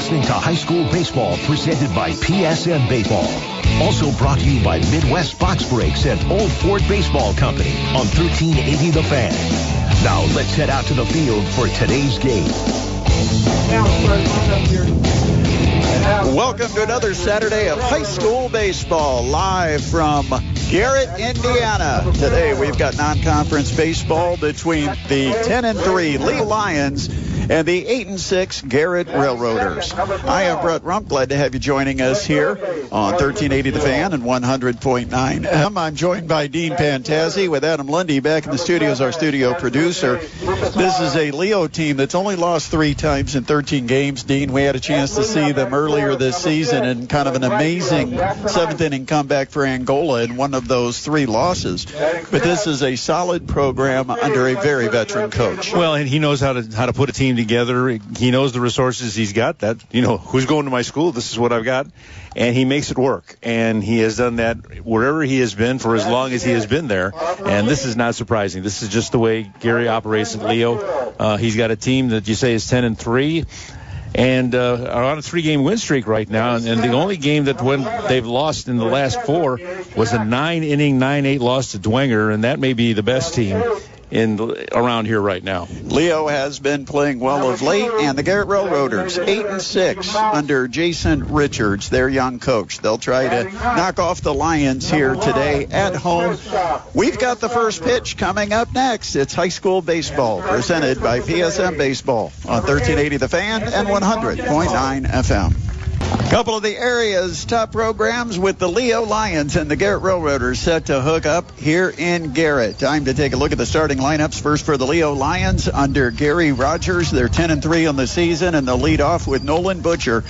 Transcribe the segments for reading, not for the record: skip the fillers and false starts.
listening to High School Baseball presented by PSM Baseball. Also brought to you by Midwest Box Breaks and Old Ford Baseball Company on 1380 The Fan. Now let's head out to the field for today's game. Welcome to another Saturday of high school baseball, live from Garrett, Indiana. Today we've got non-conference baseball between the 10-3 Lee Lions and the 8-6 Garrett Railroaders. I am Brett Rump. Glad to have you joining us here on 1380 The Fan and 100.9 FM. I'm joined by Dean Pantazi with Adam Lundy back in the studio as our studio producer. This is a Leo team that's only lost 3 times in 13 games. Dean, we had a chance to see them earlier this season and kind of an amazing 7th-inning comeback for Angola in one of those 3 losses. But this is a solid program under a very veteran coach. Well, and he knows how to put a team together. He knows the resources he's got. That, who's going to my school? This is what I've got. And he makes it work. And he has done that wherever he has been for as long as he has been there. And this is not surprising. This is just the way Gary operates at Leo. He's got a team that you say is 10-3. And are on a 3-game win streak right now. And the only game that when they've lost in the last 4 was a 9-inning, 9-8 loss to Dwenger. And that may be the best team around here right now. Leo has been playing well of late, and the Garrett Railroaders 8-6 under Jason Richards, their young coach. They'll try to knock off the Lions here today at home. We've got the first pitch coming up next. It's high school baseball presented by PSM Baseball on 1380 The Fan and 100.9 FM. Couple of the area's top programs with the Leo Lions and the Garrett Railroaders set to hook up here in Garrett. Time to take a look at the starting lineups. First for the Leo Lions under Gary Rogers. They're 10-3 on the season, and they'll lead off with Nolan Butcher,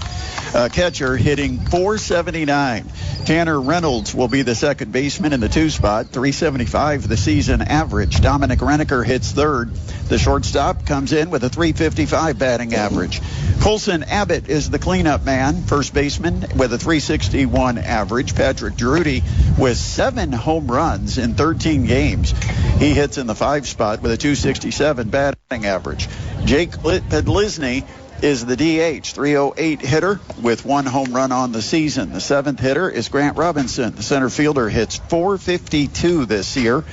catcher, hitting .479. Tanner Reynolds will be the second baseman in the 2 spot, .375 the season average. Dominic Renneker hits third. The shortstop comes in with a .355 batting average. Colson Abbott is the cleanup man, first baseman with a .361 average. Patrick Drudy with 7 home runs in 13 games. He hits in the 5 spot with a .267 batting average. Jake Pedlisny is the DH, .308 hitter with 1 home run on the season. The 7th hitter is Grant Robinson. The center fielder hits .452 this year.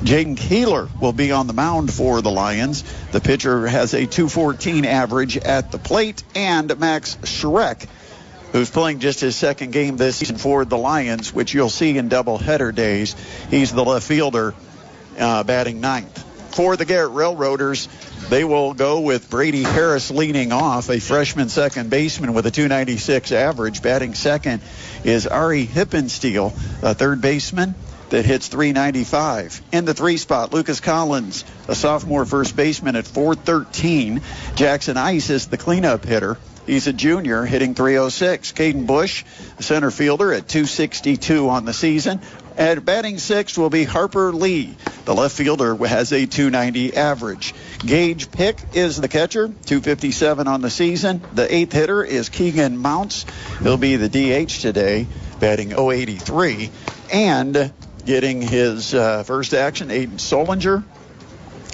Jaden Keeler will be on the mound for the Lions. The pitcher has a .214 average at the plate. And Max Schreck, who's playing just his second game this season for the Lions, which you'll see in doubleheader days. He's the left fielder, batting 9th. For the Garrett Railroaders, they will go with Brady Harris leading off, a freshman second baseman with a .296 average. Batting second is Ari Hippensteel, a third baseman that hits .395. In the 3 spot, Lucas Collins, a sophomore first baseman at .413. Jackson Ice is the cleanup hitter. He's a junior hitting .306. Caden Bush, a center fielder at .262 on the season. At batting 6th will be Harper Lee. The left fielder has a .290 average. Gage Pick is the catcher, .257 on the season. The 8th hitter is Keegan Mounts. He'll be the DH today, batting .083. And getting his first action, Aiden Solinger,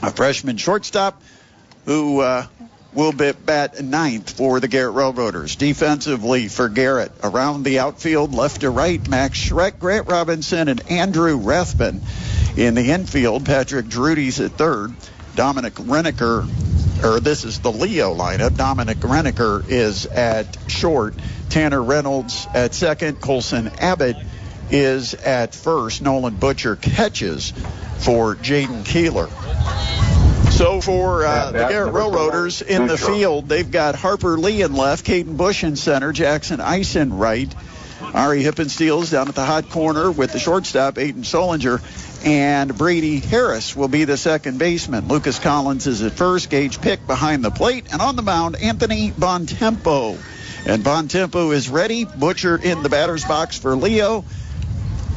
a freshman shortstop who will bat 9th for the Garrett Railroaders. Defensively for Garrett, around the outfield, left to right, Max Schreck, Grant Robinson, and Andrew Rathbun. In the infield, Patrick Drudy's at third. Dominic Renneker, this is the Leo lineup. Dominic Renneker is at short. Tanner Reynolds at second. Colson Abbott is at first. Nolan Butcher catches for Jaden Keeler. So for the Garrett Railroaders in the field, they've got Harper Lee in left, Caden Bush in center, Jackson Ice in right. Ari Hippensteel's down at the hot corner with the shortstop, Aiden Solinger, and Brady Harris will be the second baseman. Lucas Collins is at first, Gage Pick behind the plate, and on the mound, Anthony Bontempo. And Bontempo is ready. Butcher in the batter's box for Leo.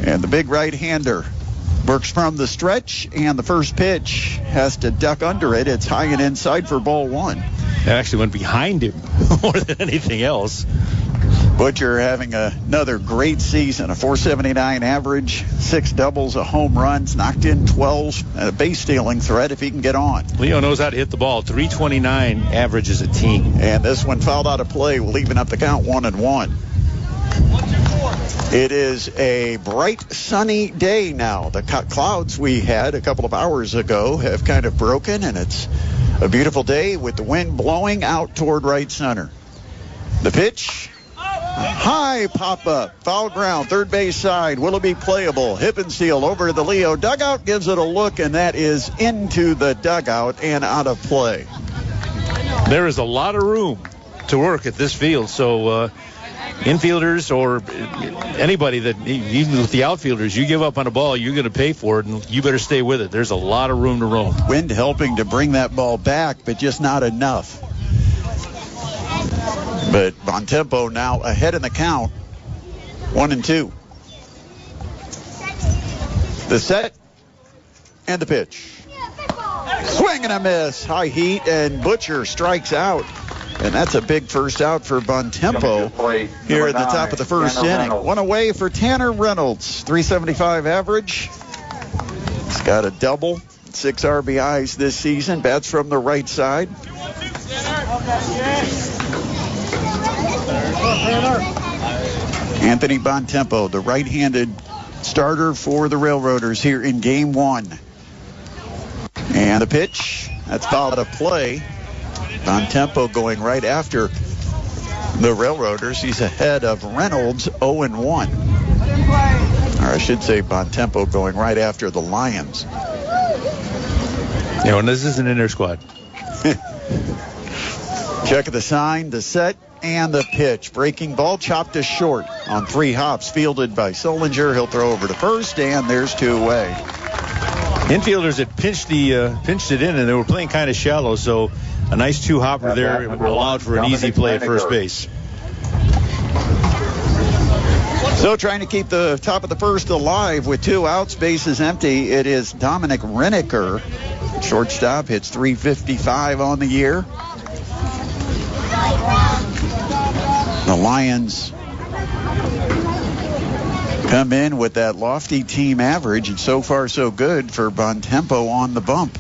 And the big right-hander works from the stretch, and the first pitch has to duck under it. It's high and inside for ball 1. It actually went behind him more than anything else. Butcher having another great season, a .479 average, 6 doubles, a home runs, knocked in 12, a base stealing threat if he can get on. Leo knows how to hit the ball. 329 average as a team. And this one fouled out of play, leaving up the count 1-1. It is a bright, sunny day now. The clouds we had a couple of hours ago have kind of broken, and it's a beautiful day with the wind blowing out toward right center. The pitch. High pop-up, foul ground, third base side. Will it be playable? Hippensteel over to the Leo dugout, gives it a look, and that is into the dugout and out of play. There is a lot of room to work at this field, so infielders or anybody that, even with the outfielders, you give up on a ball, you're going to pay for it, and you better stay with it. There's a lot of room to roam. Wind helping to bring that ball back, but just not enough. But Bontempo now ahead in the count, 1-2. The set and the pitch. Swing and a miss. High heat, and Butcher strikes out. And that's a big first out for Bontempo here in the top of the first inning. One away for Tanner Reynolds, 375 average. He's got a double, 6 RBIs this season. Bats from the right side. Anthony Bontempo, the right-handed starter for the Railroaders here in Game 1. And the pitch, that's fouled out of play. Bontempo going right after the Railroaders. He's ahead of Reynolds, 0-1. Or I should say Bontempo going right after the Lions. And this isn't in their squad. Check of the sign, the set, and the pitch. Breaking ball, chopped to short on 3 hops, fielded by Solinger. He'll throw over to first, and there's 2 away. Infielders had pinched it in, and they were playing kind of shallow, so a nice 2-hopper there allowed for an easy play at first base. So trying to keep the top of the first alive with 2 outs, bases empty. It is Dominic Renneker. Shortstop hits .355 on the year. The Lions come in with that lofty team average, and so far so good for Bontempo on the bump.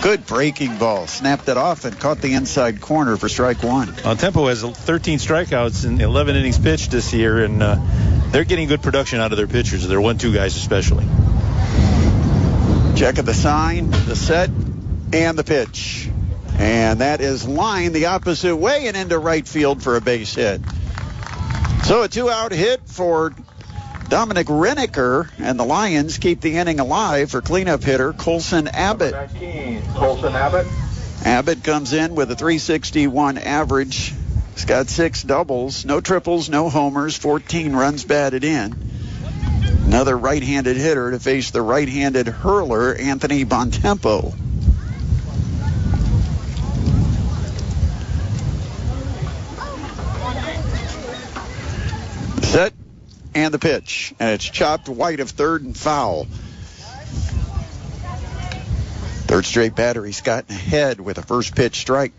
Good breaking ball. Snapped it off and caught the inside corner for strike 1. Bontempo has 13 strikeouts in 11 innings pitched this year, and they're getting good production out of their pitchers, their 1-2 guys especially. Check of the sign, the set, and the pitch. And that is lined the opposite way and into right field for a base hit. So a 2-out hit for Dominic Renneker, and the Lions keep the inning alive for cleanup hitter Colson Abbott. Abbott comes in with a .361 average. He's got 6 doubles, no triples, no homers, 14 runs batted in. Another right-handed hitter to face the right-handed hurler, Anthony Bontempo. Set and the pitch, and it's chopped wide of third and foul. Third straight batter he's gotten ahead with a first pitch strike.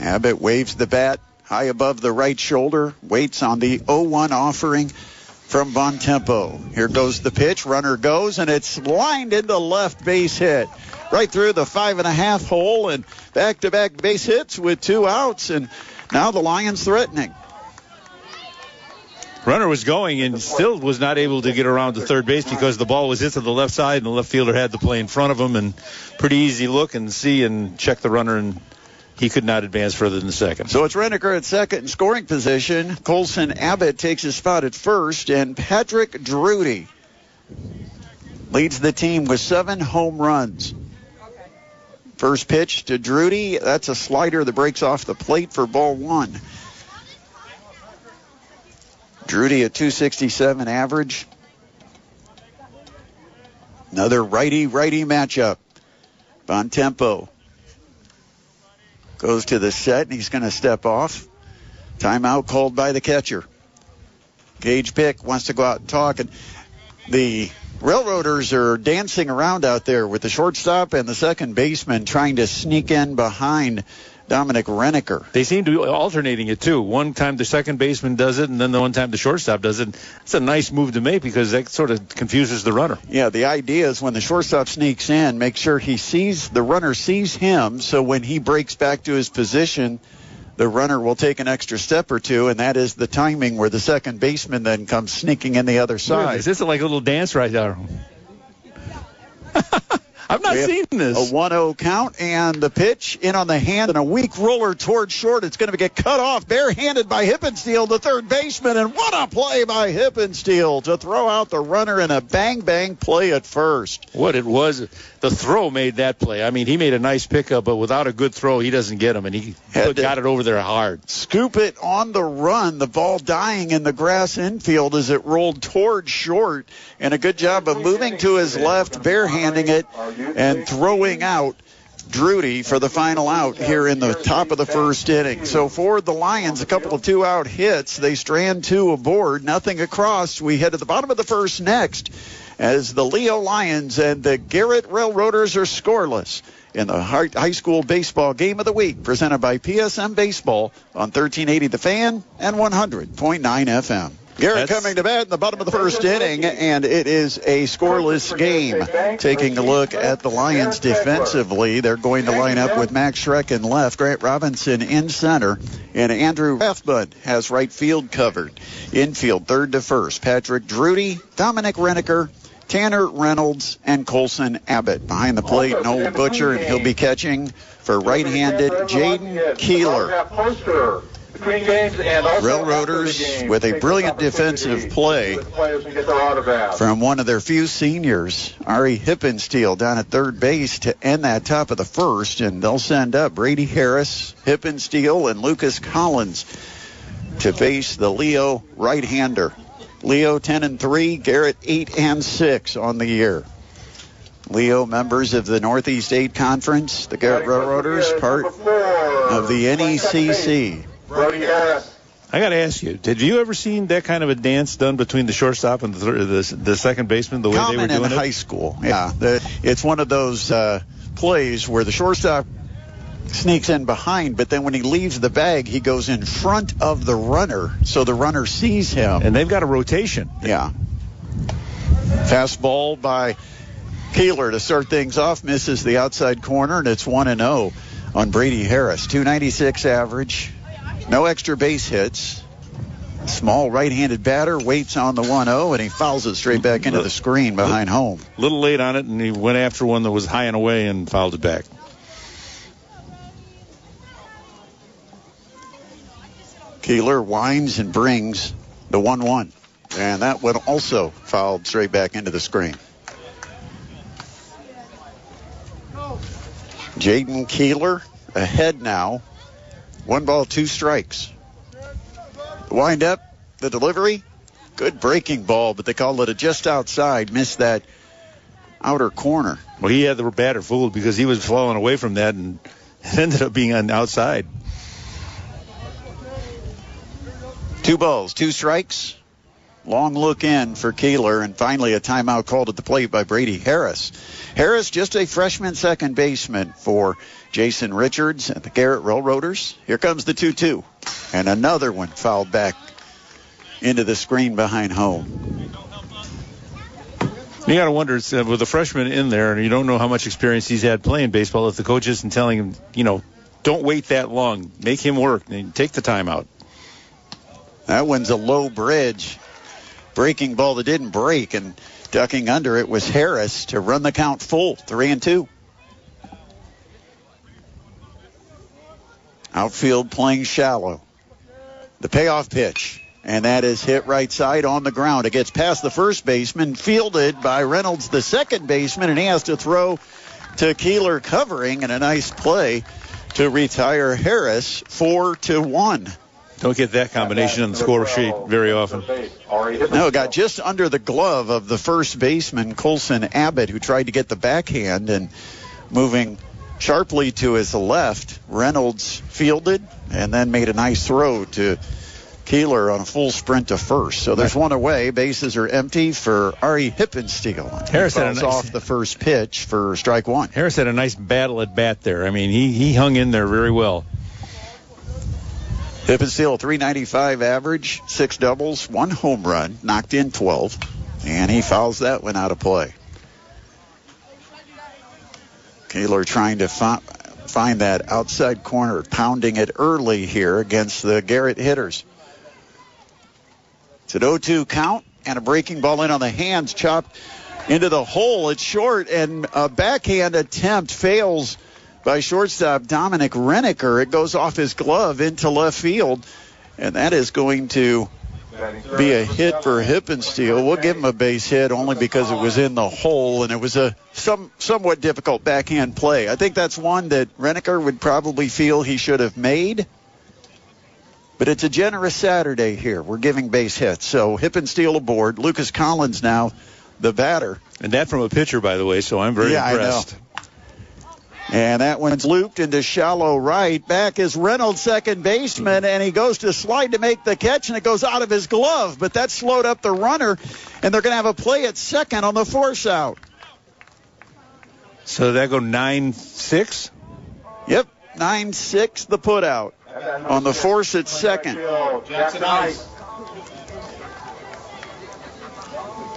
Abbott waves the bat high above the right shoulder, waits on the 0-1 offering from Bontempo. Here goes the pitch, runner goes, and it's lined into left base hit. Right through the 5.5 hole, and back-to-back base hits with 2 outs, and now the Lions threatening. Runner was going and still was not able to get around to third base because the ball was hit to the left side, and the left fielder had to play in front of him, and pretty easy look and see and check the runner, and he could not advance further than second. So it's Renneker at second in scoring position. Colson Abbott takes his spot at first, and Patrick Drudy leads the team with 7 home runs. First pitch to Drudy. That's a slider that breaks off the plate for ball 1. Drudy at .267 average. Another righty-righty matchup. Bontempo goes to the set, and he's going to step off. Timeout called by the catcher. Gage Pick wants to go out and talk, and the Railroaders are dancing around out there with the shortstop and the second baseman trying to sneak in behind Dominic Renneker. They seem to be alternating it, too. One time the second baseman does it, and then the one time the shortstop does it. It's a nice move to make because that sort of confuses the runner. Yeah, the idea is when the shortstop sneaks in, make sure the runner sees him, so when he breaks back to his position, the runner will take an extra step or two, and that is the timing where the second baseman then comes sneaking in the other side. This is like a little dance right there. I've not seen this. A 1-0 count, and the pitch in on the hand, and a weak roller towards short. It's going to get cut off, barehanded by Hippensteel, the third baseman, and what a play by Hippensteel to throw out the runner in a bang-bang play at first. What it was, the throw made that play. I mean, he made a nice pickup, but without a good throw, he doesn't get him, and he got it over there hard. Scoop it on the run, the ball dying in the grass infield as it rolled towards short, and a good job of moving to his left, barehanding it, and throwing out Drudy for the final out here in the top of the first inning. So for the Lions, a couple of two-out hits. They strand two aboard, nothing across. We head to the bottom of the first next as the Leo Lions and the Garrett Railroaders are scoreless in the high school baseball game of the week, presented by PSM Baseball on 1380 The Fan and 100.9 FM. Garrett coming to bat in the bottom of the first inning, and it is a scoreless game. Taking a look at the Lions defensively, they're going to line up with Max Schreck in left, Grant Robinson in center, and Andrew Rathbun has right field covered. Infield, third to first, Patrick Drudy, Dominic Renneker, Tanner Reynolds, and Colson Abbott. Behind the plate, Noel Butcher, and he'll be catching for right-handed Jaden Keeler. Railroaders with a brilliant defensive play from one of their few seniors, Ari Hippensteel, down at third base to end that top of the first, and they'll send up Brady Harris, Hippensteel, and Lucas Collins to face the Leo right-hander. Leo 10-3, Garrett 8-6 on the year. Leo, members of the Northeast 8 Conference, the Garrett Railroaders, part of the NECC. I got to ask you, did you ever seen that kind of a dance done between the shortstop and the second baseman, the way they were doing it? Common in high school, yeah. It's one of those plays where the shortstop sneaks in behind, but then when he leaves the bag, he goes in front of the runner, so the runner sees him. And they've got a rotation. Yeah. Fastball by Keeler to start things off, misses the outside corner, and it's 1-0 on Brady Harris. 296 average. No extra base hits. Small right-handed batter waits on the 1-0, and he fouls it straight back into the screen behind home. A little late on it, and he went after one that was high and away and fouled it back. Keeler winds and brings the 1-1, and that one also fouled straight back into the screen. Jaden Keeler ahead now. 1 ball, 2 strikes. The wind up, the delivery, good breaking ball, but they called it a just outside, missed that outer corner. Well, he had the batter fooled because he was falling away from that, and it ended up being on outside. 2 balls, 2 strikes. Long look in for Keeler, and finally a timeout called at the plate by Brady Harris. Harris, just a freshman second baseman for Jason Richards and the Garrett Railroaders. Here comes the 2-2, and another one fouled back into the screen behind home. You got to wonder, with a freshman in there, and you don't know how much experience he's had playing baseball, if the coach isn't telling him, don't wait that long. Make him work and take the timeout. That one's a low bridge. Breaking ball that didn't break, and ducking under it was Harris to run the count full, 3-2. Outfield playing shallow. The payoff pitch, and that is hit right side on the ground. It gets past the first baseman, fielded by Reynolds, the second baseman, and he has to throw to Keeler covering, and a nice play to retire Harris 4-1. Don't get that combination on the score sheet very often. No, it got just under the glove of the first baseman, Colson Abbott, who tried to get the backhand, and moving sharply to his left, Reynolds fielded and then made a nice throw to Keeler on a full sprint to first. So there's one away. Bases are empty for Ari Hippensteel. Harris had off the first pitch for strike one. Harris had a nice battle at bat there. I mean, he hung in there very well. Hippensteel, 395 average, 6 doubles, 1 home run, knocked in 12, and he fouls that one out of play. Keeler trying to find that outside corner, pounding it early here against the Garrett hitters. It's an 0-2 count, and a breaking ball in on the hands, chopped into the hole. It's short, and a backhand attempt fails by shortstop Dominic Renneker. It goes off his glove into left field, and that is going to be a hit for Hippensteel. We'll give him a base hit only because it was in the hole, and it was a somewhat difficult backhand play. I think that's one that Renneker would probably feel he should have made. But it's a generous Saturday here. We're giving base hits. So Hippensteel aboard. Lucas Collins now the batter. And that from a pitcher, by the way, so I'm very impressed. I know. And that one's looped into shallow right. Back is Reynolds, second baseman, and he goes to slide to make the catch, and it goes out of his glove. But that slowed up the runner, and they're going to have a play at second on the force out. So that go 9-6? Yep, 9-6 the put out. On the force at second.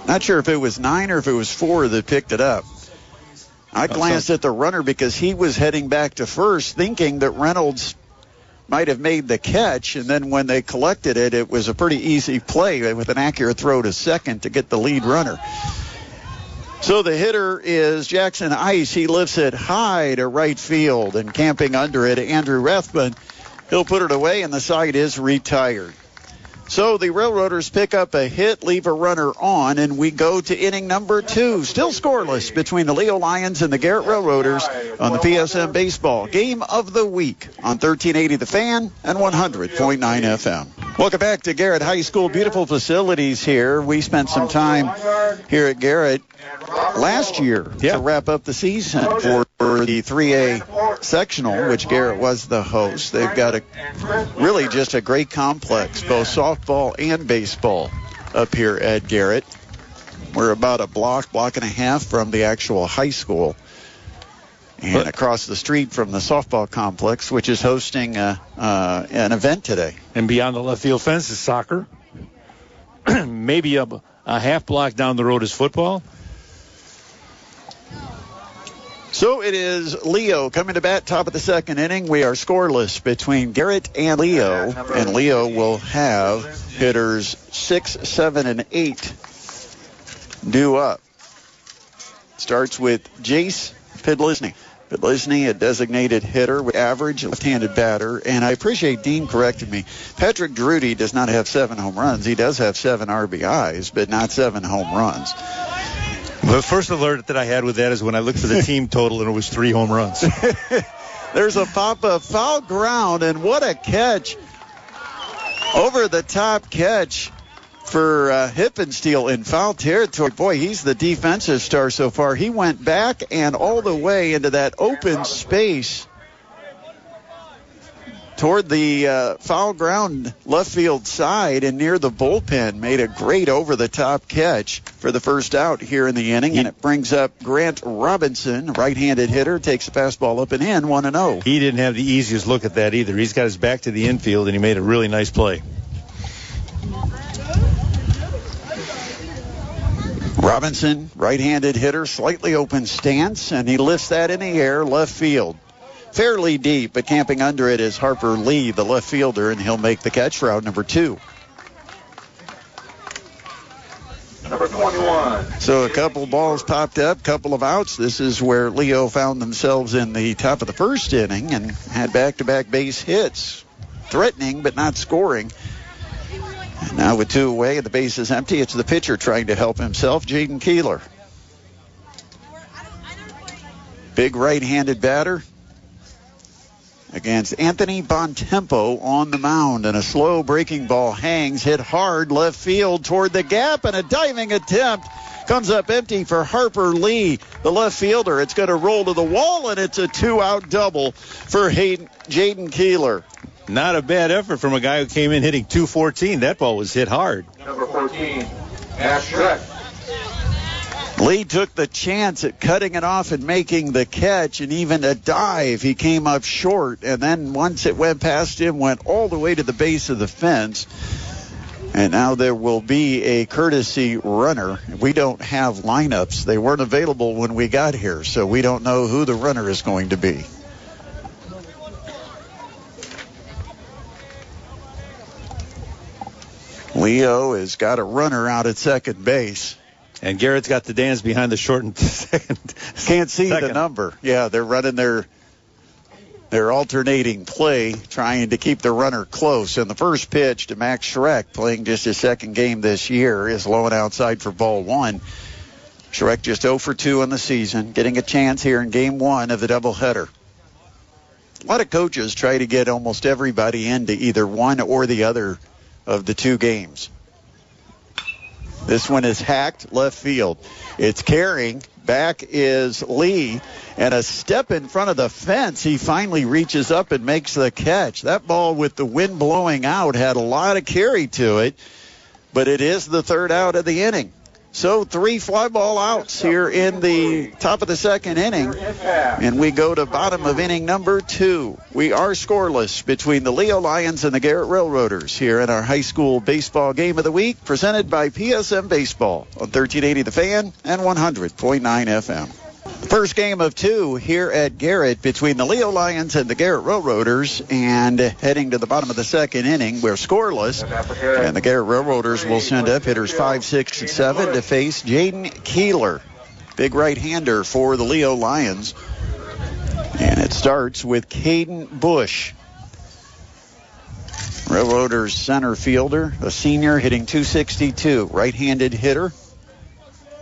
Not sure if it was 9 or if it was 4 that picked it up. I glanced at the runner because he was heading back to first, thinking that Reynolds might have made the catch, and then when they collected it, it was a pretty easy play with an accurate throw to second to get the lead runner. So the hitter is Jackson Ice. He lifts it high to right field, and camping under it, Andrew Rathbun. He'll put it away, and the side is retired. So the Railroaders pick up a hit, leave a runner on, and we go to inning number 2. Still scoreless between the Leo Lions and the Garrett Railroaders on the PSM Baseball Game of the Week on 1380 The Fan and 100.9 FM. Welcome back to Garrett High School. Beautiful facilities here. We spent some time here at Garrett last year to wrap up the season for the 3A sectional, which Garrett was the host. They've got really just a great complex, both softball and baseball up here at Garrett. We're about a block and a half from the actual high school, and across the street from the softball complex, which is hosting an event today. And beyond the left field fence is soccer. Maybe a half block down the road is football. So it is Leo coming to bat, top of the second inning. We are scoreless between Garrett and Leo will have hitters 6, 7, and 8 due up. Starts with Jace Pidlisny. Pidlisny, a designated hitter with average, left-handed batter, and I appreciate Dean corrected me. Patrick Drudy does not have 7 home runs. He does have 7 RBIs, but not 7 home runs. The first alert that I had with that is when I looked for the team total and it was 3 home runs. There's a pop-up foul ground, and what a catch. Over the top catch for Hippensteel in foul territory. Boy, he's the defensive star so far. He went back and all the way into that open space toward the foul ground left field side and near the bullpen. Made a great over-the-top catch for the first out here in the inning, and it brings up Grant Robinson, right-handed hitter, takes the fastball up and in, 1-0. He didn't have the easiest look at that either. He's got his back to the infield, and he made a really nice play. Robinson, right-handed hitter, slightly open stance, and he lifts that in the air, left field. Fairly deep, but camping under it is Harper Lee, the left fielder, and he'll make the catch for out number 2. Number 21. So a couple balls popped up, couple of outs. This is where Leo found themselves in the top of the first inning and had back-to-back base hits. Threatening, but not scoring. And now with 2 away and the base is empty, it's the pitcher trying to help himself, Jaden Keeler. Big right-handed batter against Anthony Bontempo on the mound, and a slow breaking ball hangs, hit hard left field toward the gap, and a diving attempt comes up empty for Harper Lee, the left fielder. It's going to roll to the wall, and it's a 2-out double for Jaden Keeler. Not a bad effort from a guy who came in hitting .214. That ball was hit hard. Number 14, Ash Schreck. Lee took the chance at cutting it off and making the catch, and even a dive. He came up short, and then once it went past him, went all the way to the base of the fence. And now there will be a courtesy runner. We don't have lineups. They weren't available when we got here, so we don't know who the runner is going to be. Leo has got a runner out at second base. And Garrett's got the dance behind the shortened second. Can't see the number. Yeah, they're running their alternating play, trying to keep the runner close. And the first pitch to Max Schreck, playing just his second game this year, is low and outside for ball one. Schreck just 0 for 2 in the season, getting a chance here in game one of the doubleheader. A lot of coaches try to get almost everybody into either one or the other of the two games. This one is hacked left field. It's carrying. Back is Lee. And a step in front of the fence. He finally reaches up and makes the catch. That ball with the wind blowing out had a lot of carry to it. But it is the third out of the inning. So 3 fly ball outs here in the top of the second inning. And we go to bottom of inning number 2. We are scoreless between the Leo Lions and the Garrett Railroaders here in our high school baseball game of the week, presented by PSM Baseball on 1380 The Fan and 100.9 FM. First game of 2 here at Garrett between the Leo Lions and the Garrett Railroaders, and heading to the bottom of the second inning, we're scoreless, and the Garrett Railroaders will send up hitters 5, 6, and 7 to face Jaden Keeler, big right-hander for the Leo Lions. And it starts with Caden Bush, Railroaders center fielder, a senior, hitting .262, right-handed hitter.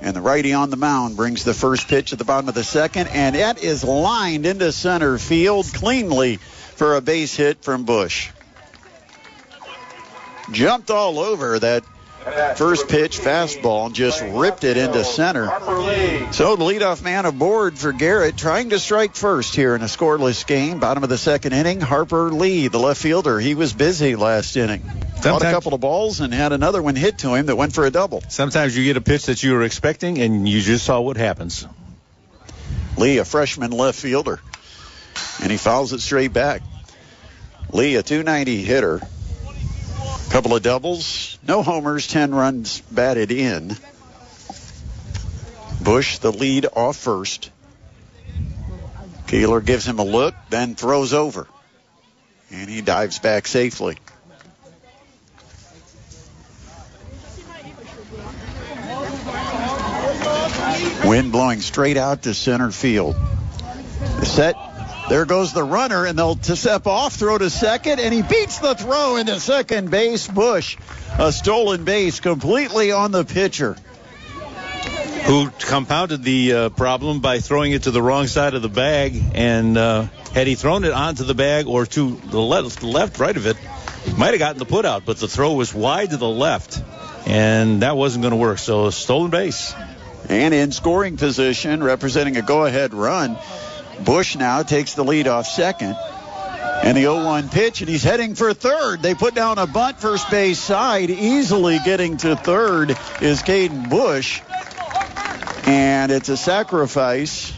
And the righty on the mound brings the first pitch at the bottom of the second, and it is lined into center field cleanly for a base hit from Bush. Jumped all over that first pitch fastball and just ripped it into center. So the leadoff man aboard for Garrett, trying to strike first here in a scoreless game. Bottom of the second inning, Harper Lee, the left fielder. He was busy last inning. Caught a couple of balls and had another one hit to him that went for a double. Sometimes you get a pitch that you were expecting, and you just saw what happens. Lee, a freshman left fielder, and he fouls it straight back. Lee, a .290 hitter. Couple of doubles, no homers, 10 runs batted in. Bush, the lead off first. Keeler gives him a look, then throws over. And he dives back safely. Wind blowing straight out to center field. The set. There goes the runner, and they'll step off, throw to second, and he beats the throw into second base. Bush, a stolen base completely on the pitcher, who compounded the problem by throwing it to the wrong side of the bag. And had he thrown it onto the bag or to the left, right of it, might have gotten the put out, but the throw was wide to the left, and that wasn't going to work. So a stolen base. And in scoring position, representing a go-ahead run, Bush now takes the lead off second. And the 0-1 pitch, and he's heading for third. They put down a bunt first base side. Easily getting to third is Caden Bush. And it's a sacrifice.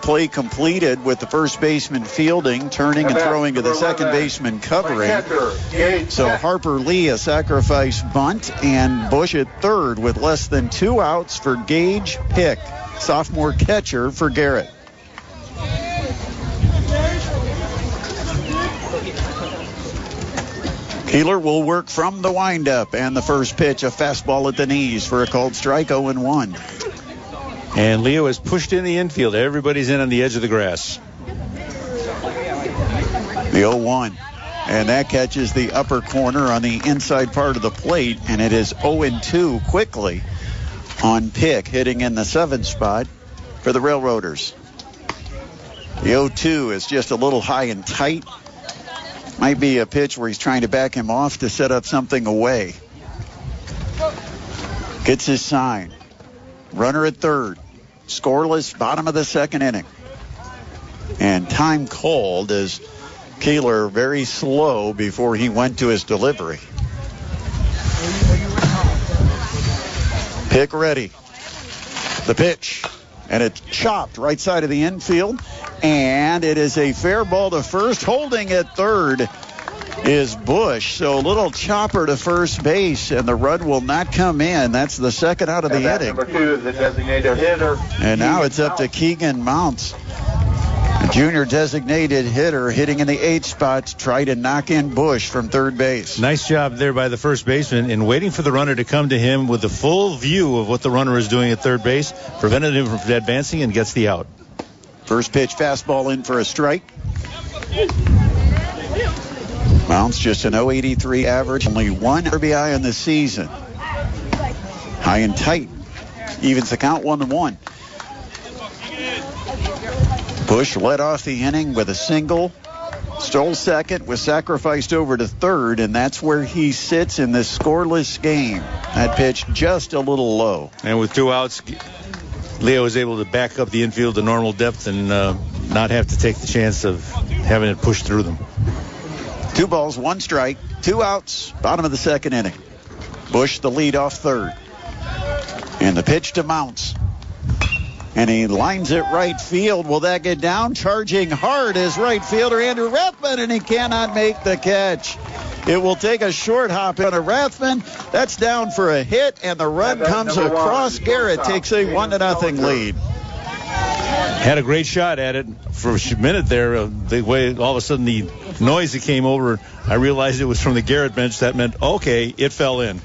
Play completed with the first baseman fielding, turning and throwing to the second baseman covering. So Harper Lee, a sacrifice bunt, and Bush at third with less than 2 outs for Gage Pick, sophomore catcher for Garrett. Keeler will work from the windup, and the first pitch, a fastball at the knees for a called strike, 0-1. And Leo is pushed in the infield. Everybody's in on the edge of the grass. The 0-1. And that catches the upper corner on the inside part of the plate, and it is 0-2 quickly on Pick, hitting in the 7th spot for the Railroaders. The 0-2 is just a little high and tight. Might be a pitch where he's trying to back him off to set up something away. Gets his sign. Runner at third. Scoreless, bottom of the second inning. And time called as Keeler very slow before he went to his delivery. Pick ready. The pitch. And it's chopped right side of the infield. And it is a fair ball to first. Holding at third is Bush. So a little chopper to first base, and the run will not come in. That's the second out of the inning. Number 2 is the designated hitter. And now it's up to Keegan Mounts, a junior designated hitter, hitting in the 8th spot to try to knock in Bush from third base. Nice job there by the first baseman in waiting for the runner to come to him with the full view of what the runner is doing at third base, prevented him from advancing, and gets the out. First pitch fastball in for a strike. Mounts just an .083 average, only 1 RBI in the season. High and tight, evens the count 1-1. Bush led off the inning with a single, stole second, was sacrificed over to third, and that's where he sits in this scoreless game. That pitch just a little low. And with 2 outs, Leo was able to back up the infield to normal depth and not have to take the chance of having it push through them. 2 balls, 1 strike, 2 outs, bottom of the second inning. Bush the lead off third. And the pitch to Mounts. And he lines it right field. Will that get down? Charging hard is right fielder Andrew Rathman, and he cannot make the catch. It will take a short hop on a Rathman. That's down for a hit, and the run comes across. Garrett takes a 1-0 lead. Had a great shot at it for a minute there. The way all of a sudden the noise that came over, I realized it was from the Garrett bench. That meant, okay, it fell in.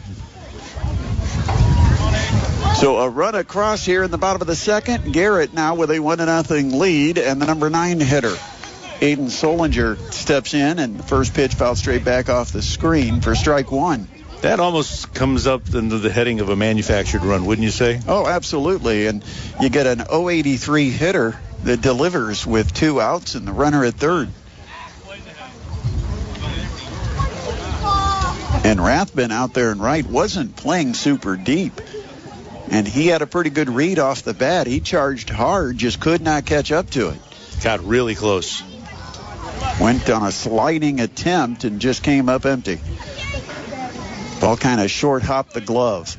So a run across here in the bottom of the second. Garrett now with a 1-0 lead, and the number 9 hitter, Aiden Solinger, steps in, and the first pitch fouled straight back off the screen for strike 1. That almost comes up into the heading of a manufactured run, wouldn't you say? Oh, absolutely. And you get an .083 hitter that delivers with 2 outs and the runner at third. And Rathman out there in right wasn't playing super deep. And he had a pretty good read off the bat. He charged hard, just could not catch up to it. Got really close. Went on a sliding attempt and just came up empty. Ball kind of short hopped the glove.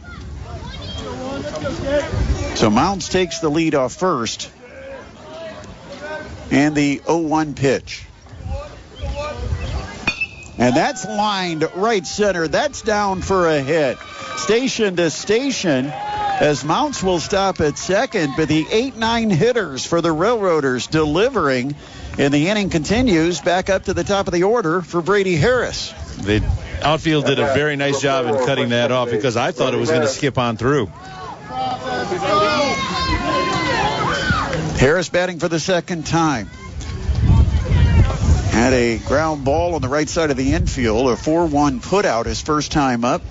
So Mounts takes the lead off first. And the 0-1 pitch. And that's lined right center. That's down for a hit. Station to station, as Mounts will stop at second, but the 8-9 hitters for the Railroaders delivering. And the inning continues back up to the top of the order for Brady Harris. The outfield did a very nice job in cutting that off because I thought it was going to skip on through. Harris batting for the second time. Had a ground ball on the right side of the infield, a 4-1 put out his first time up.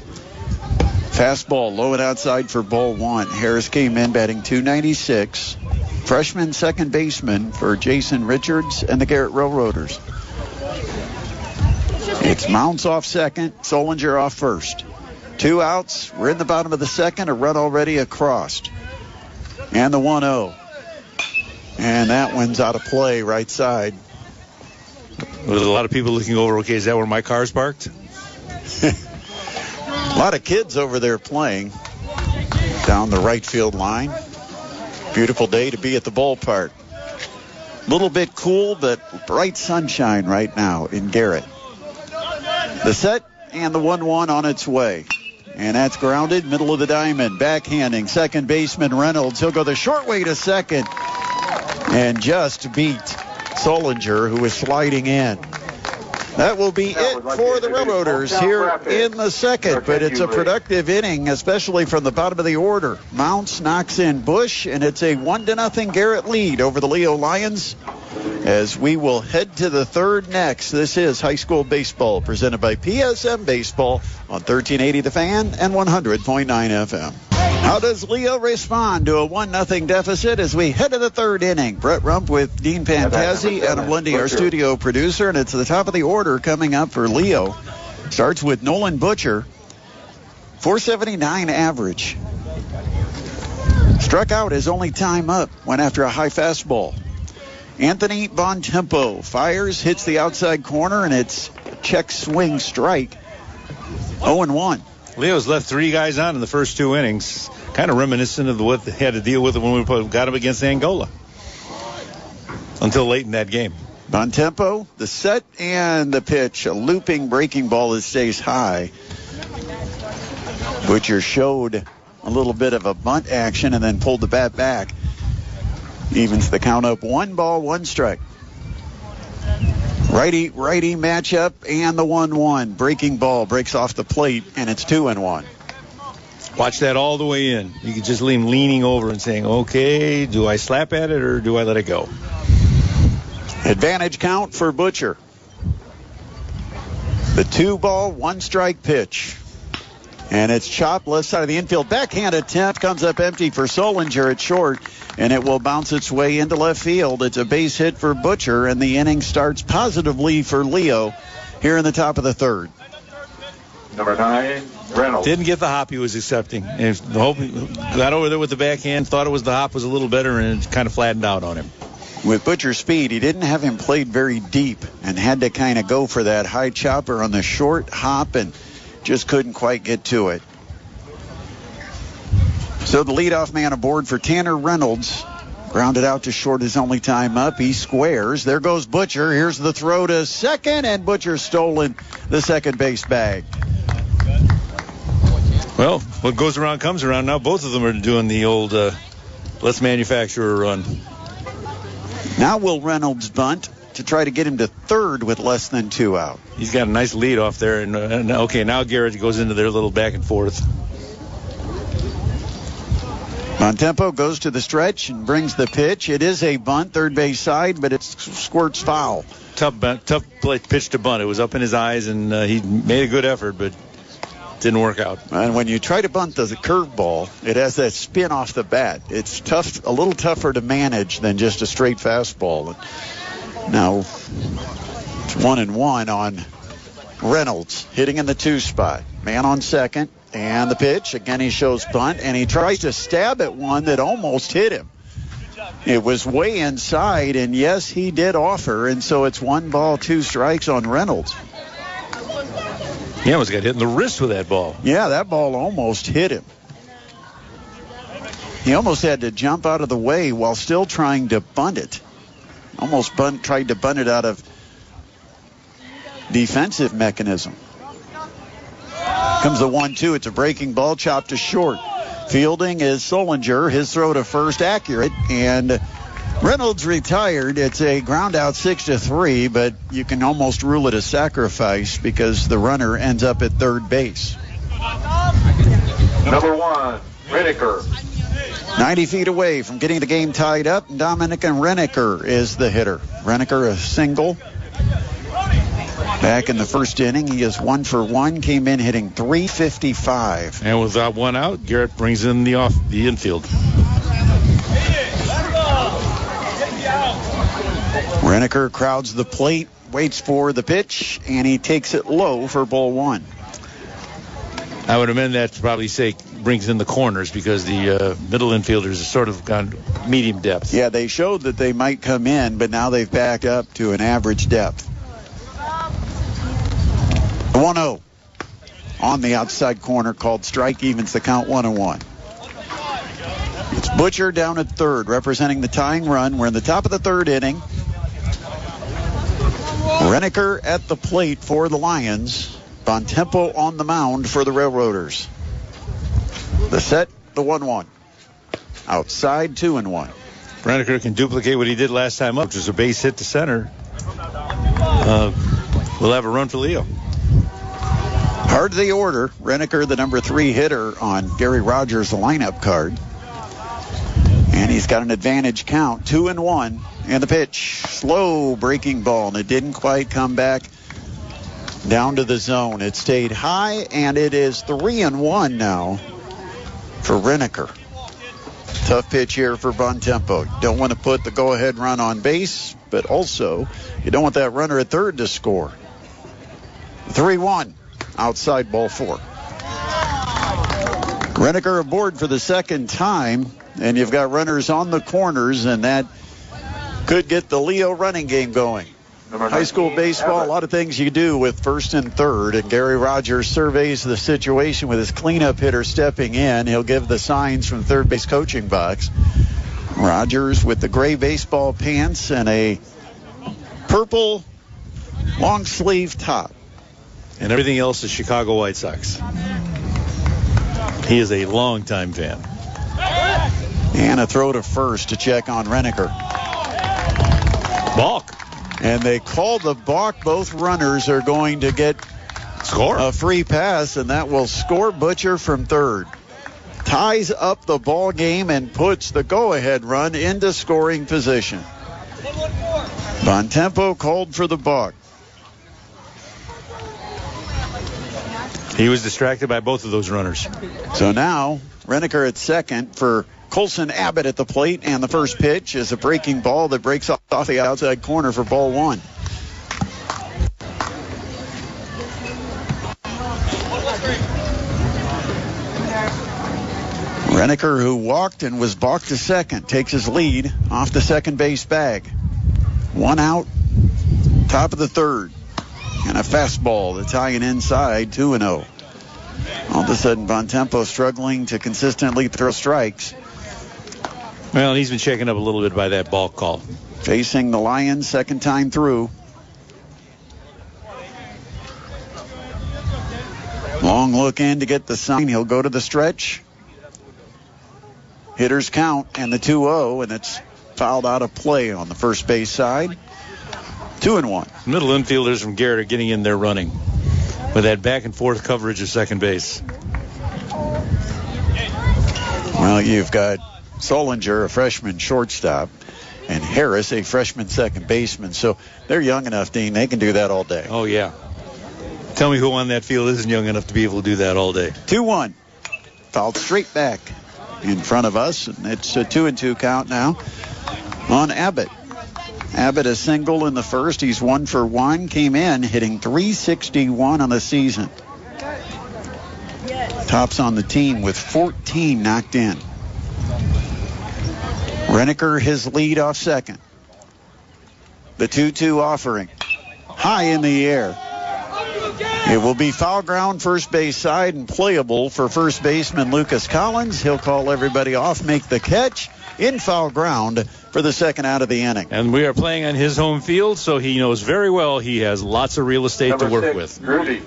Fastball low and outside for ball 1. Harris came in batting .296. Freshman second baseman for Jason Richards and the Garrett Railroaders. It's Mounts off second, Solinger off first. 2 outs. We're in the bottom of the second. A run already across. And the 1-0. And that one's out of play right side. With a lot of people looking over, okay, is that where my car's parked? A lot of kids over there playing down the right field line. Beautiful day to be at the ballpark. A little bit cool, but bright sunshine right now in Garrett. The set and the 1-1 on its way. And that's grounded, middle of the diamond. Backhanding second baseman Reynolds. He'll go the short way to second and just beat Solinger, who is sliding in. That will be it for the Railroaders here in the second, but it's a productive inning, especially from the bottom of the order. Mounts knocks in Bush, and it's a 1-0 Garrett lead over the Leo Lions. As we will head to the third next. This is high school baseball presented by PSM Baseball on 1380 The Fan and 100.9 FM. How does Leo respond to a 1-0 deficit as we head to the third inning? Brett Rump with Dean Pantazi, Adam Lundy, our studio producer, and it's the top of the order coming up for Leo. Starts with Nolan Butcher, .479 average. Struck out his only time up, went after a high fastball. Anthony Bontempo fires, hits the outside corner, and it's check swing strike. 0-1. Leo's left 3 guys on in the first 2 innings. Kind of reminiscent of what they had to deal with when we got him against Angola. Until late in that game. Bontempo, the set and the pitch. A looping breaking ball that stays high. Butcher showed a little bit of a bunt action and then pulled the bat back. Evens the count up. 1 ball, 1 strike. Righty matchup and the 1-1. Breaking ball breaks off the plate, and it's 2-1. Watch that all the way in. You can just leave him leaning over and saying, okay, do I slap at it or do I let it go? Advantage count for Butcher. The 2-ball, 1 strike pitch. And it's chopped left side of the infield. Backhand attempt comes up empty for Solinger at short, and it will bounce its way into left field. It's a base hit for Butcher, and the inning starts positively for Leo here in the top of the 3rd. Number 9, Reynolds. Didn't get the hop he was accepting. And the hope got over there with the backhand, thought the hop was a little better, and it kind of flattened out on him. With Butcher's speed, he didn't have him played very deep and had to kind of go for that high chopper on the short hop and just couldn't quite get to it. So the leadoff man aboard for Tanner Reynolds. Grounded out to short his only time up. He squares. There goes Butcher. Here's the throw to second, and Butcher stolen the second base bag. Well, what goes around comes around. Now both of them are doing the old let's manufacture a run. Now will Reynolds bunt to try to get him to third with less than 2 out. He's got a nice lead off there. And okay, now Garrett goes into their little back and forth. Bontempo goes to the stretch and brings the pitch. It is a bunt, third base side, but it squirts foul. Tough pitch to bunt. It was up in his eyes, and he made a good effort, but didn't work out. And when you try to bunt as a curveball, it has that spin off the bat. It's tough, a little tougher to manage than just a straight fastball. And now it's 1-1 on Reynolds, hitting in the 2 spot. Man on second, and the pitch. Again, he shows bunt, and he tries to stab at one that almost hit him. It was way inside, and yes, he did offer, and so it's 1 ball, 2 strikes on Reynolds. He almost got hit in the wrist with that ball. Yeah, that ball almost hit him. He almost had to jump out of the way while still trying to bunt it. Tried to bunt it out of defensive mechanism. Comes the 1-2. It's a breaking ball, chopped to short. Fielding is Solinger. His throw to first accurate, and Reynolds retired. It's a ground out 6-3, but you can almost rule it a sacrifice because the runner ends up at third base. Number 1, Reneker. 90 feet away from getting the game tied up, Dominic Reneker is the hitter. Reneker a single. Back in the first inning, he is 1 for 1, came in hitting .355. And without 1 out, Garrett brings in the infield. Reneker crowds the plate, waits for the pitch, and he takes it low for ball 1. I would amend that to probably say brings in the corners because the middle infielders have sort of gone medium depth. Yeah, they showed that they might come in, but now they've backed up to an average depth. 1-0 on the outside corner, called strike, evens the count 1-1. It's Butcher down at third, representing the tying run. We're in the top of the 3rd inning. Reneker at the plate for the Lions. Bontempo on the mound for the Railroaders. The set, the 1-1. Outside, 2-1. Reneker can duplicate what he did last time up, which was a base hit to center. We'll have a run for Leo. Hard to the order. Reneker, the number 3 hitter on Gary Rogers' lineup card. And he's got an advantage count, 2-1. And the pitch, slow breaking ball, and it didn't quite come back down to the zone. It stayed high, and it is 3-1 now for Reneker. Tough pitch here for Bontempo. Don't want to put the go-ahead run on base, but also you don't want that runner at third to score. 3-1, outside ball 4. Reneker aboard for the second time, and you've got runners on the corners, and that could get the Leo running game going. High school baseball, a lot of things you do with first and third, and Gary Rogers surveys the situation with his cleanup hitter stepping in. He'll give the signs from third base coaching box. Rogers with the gray baseball pants and a purple long sleeve top. And everything else is Chicago White Sox. He is a longtime fan. And a throw to first to check on Reneker. Balk. And they call the balk. Both runners are going to get a free pass, and that will score Butcher from third. Ties up the ball game and puts the go-ahead run into scoring position. Bontempo called for the balk. He was distracted by both of those runners. So now Reneker at second for Colson Abbott at the plate, and the first pitch is a breaking ball that breaks off the outside corner for ball one. Reneker, who walked and was balked to second, takes his lead off the second base bag. One out, top of the third, and a fastball that's high and inside, 2-0. All of a sudden, Bontempo struggling to consistently throw strikes. Well, he's been shaken up a little bit by that ball call. Facing the Lions second time through. Long look in to get the sign. He'll go to the stretch. Hitters count and the 2-0, and it's fouled out of play on the first base side. 2-1. Middle infielders from Garrett are getting in there running with that back and forth coverage of second base. Well, you've got Solinger, a freshman shortstop, and Harris, a freshman second baseman. So they're young enough, Dean. They can do that all day. Oh, yeah. Tell me who on that field isn't young enough to be able to do that all day. 2-1. Fouled straight back in front of us, and it's a 2-2 count now on Abbott. Abbott a single in the first. He's 1 for 1. Came in hitting .361 on the season. Tops on the team with 14 knocked in. Reneker his lead off second. The 2-2 offering. High in the air. It will be foul ground first base side and playable for first baseman Lucas Collins. He'll call everybody off, make the catch in foul ground for the second out of the inning. And we are playing on his home field, so he knows very well he has lots of real estate to work with. Rudy.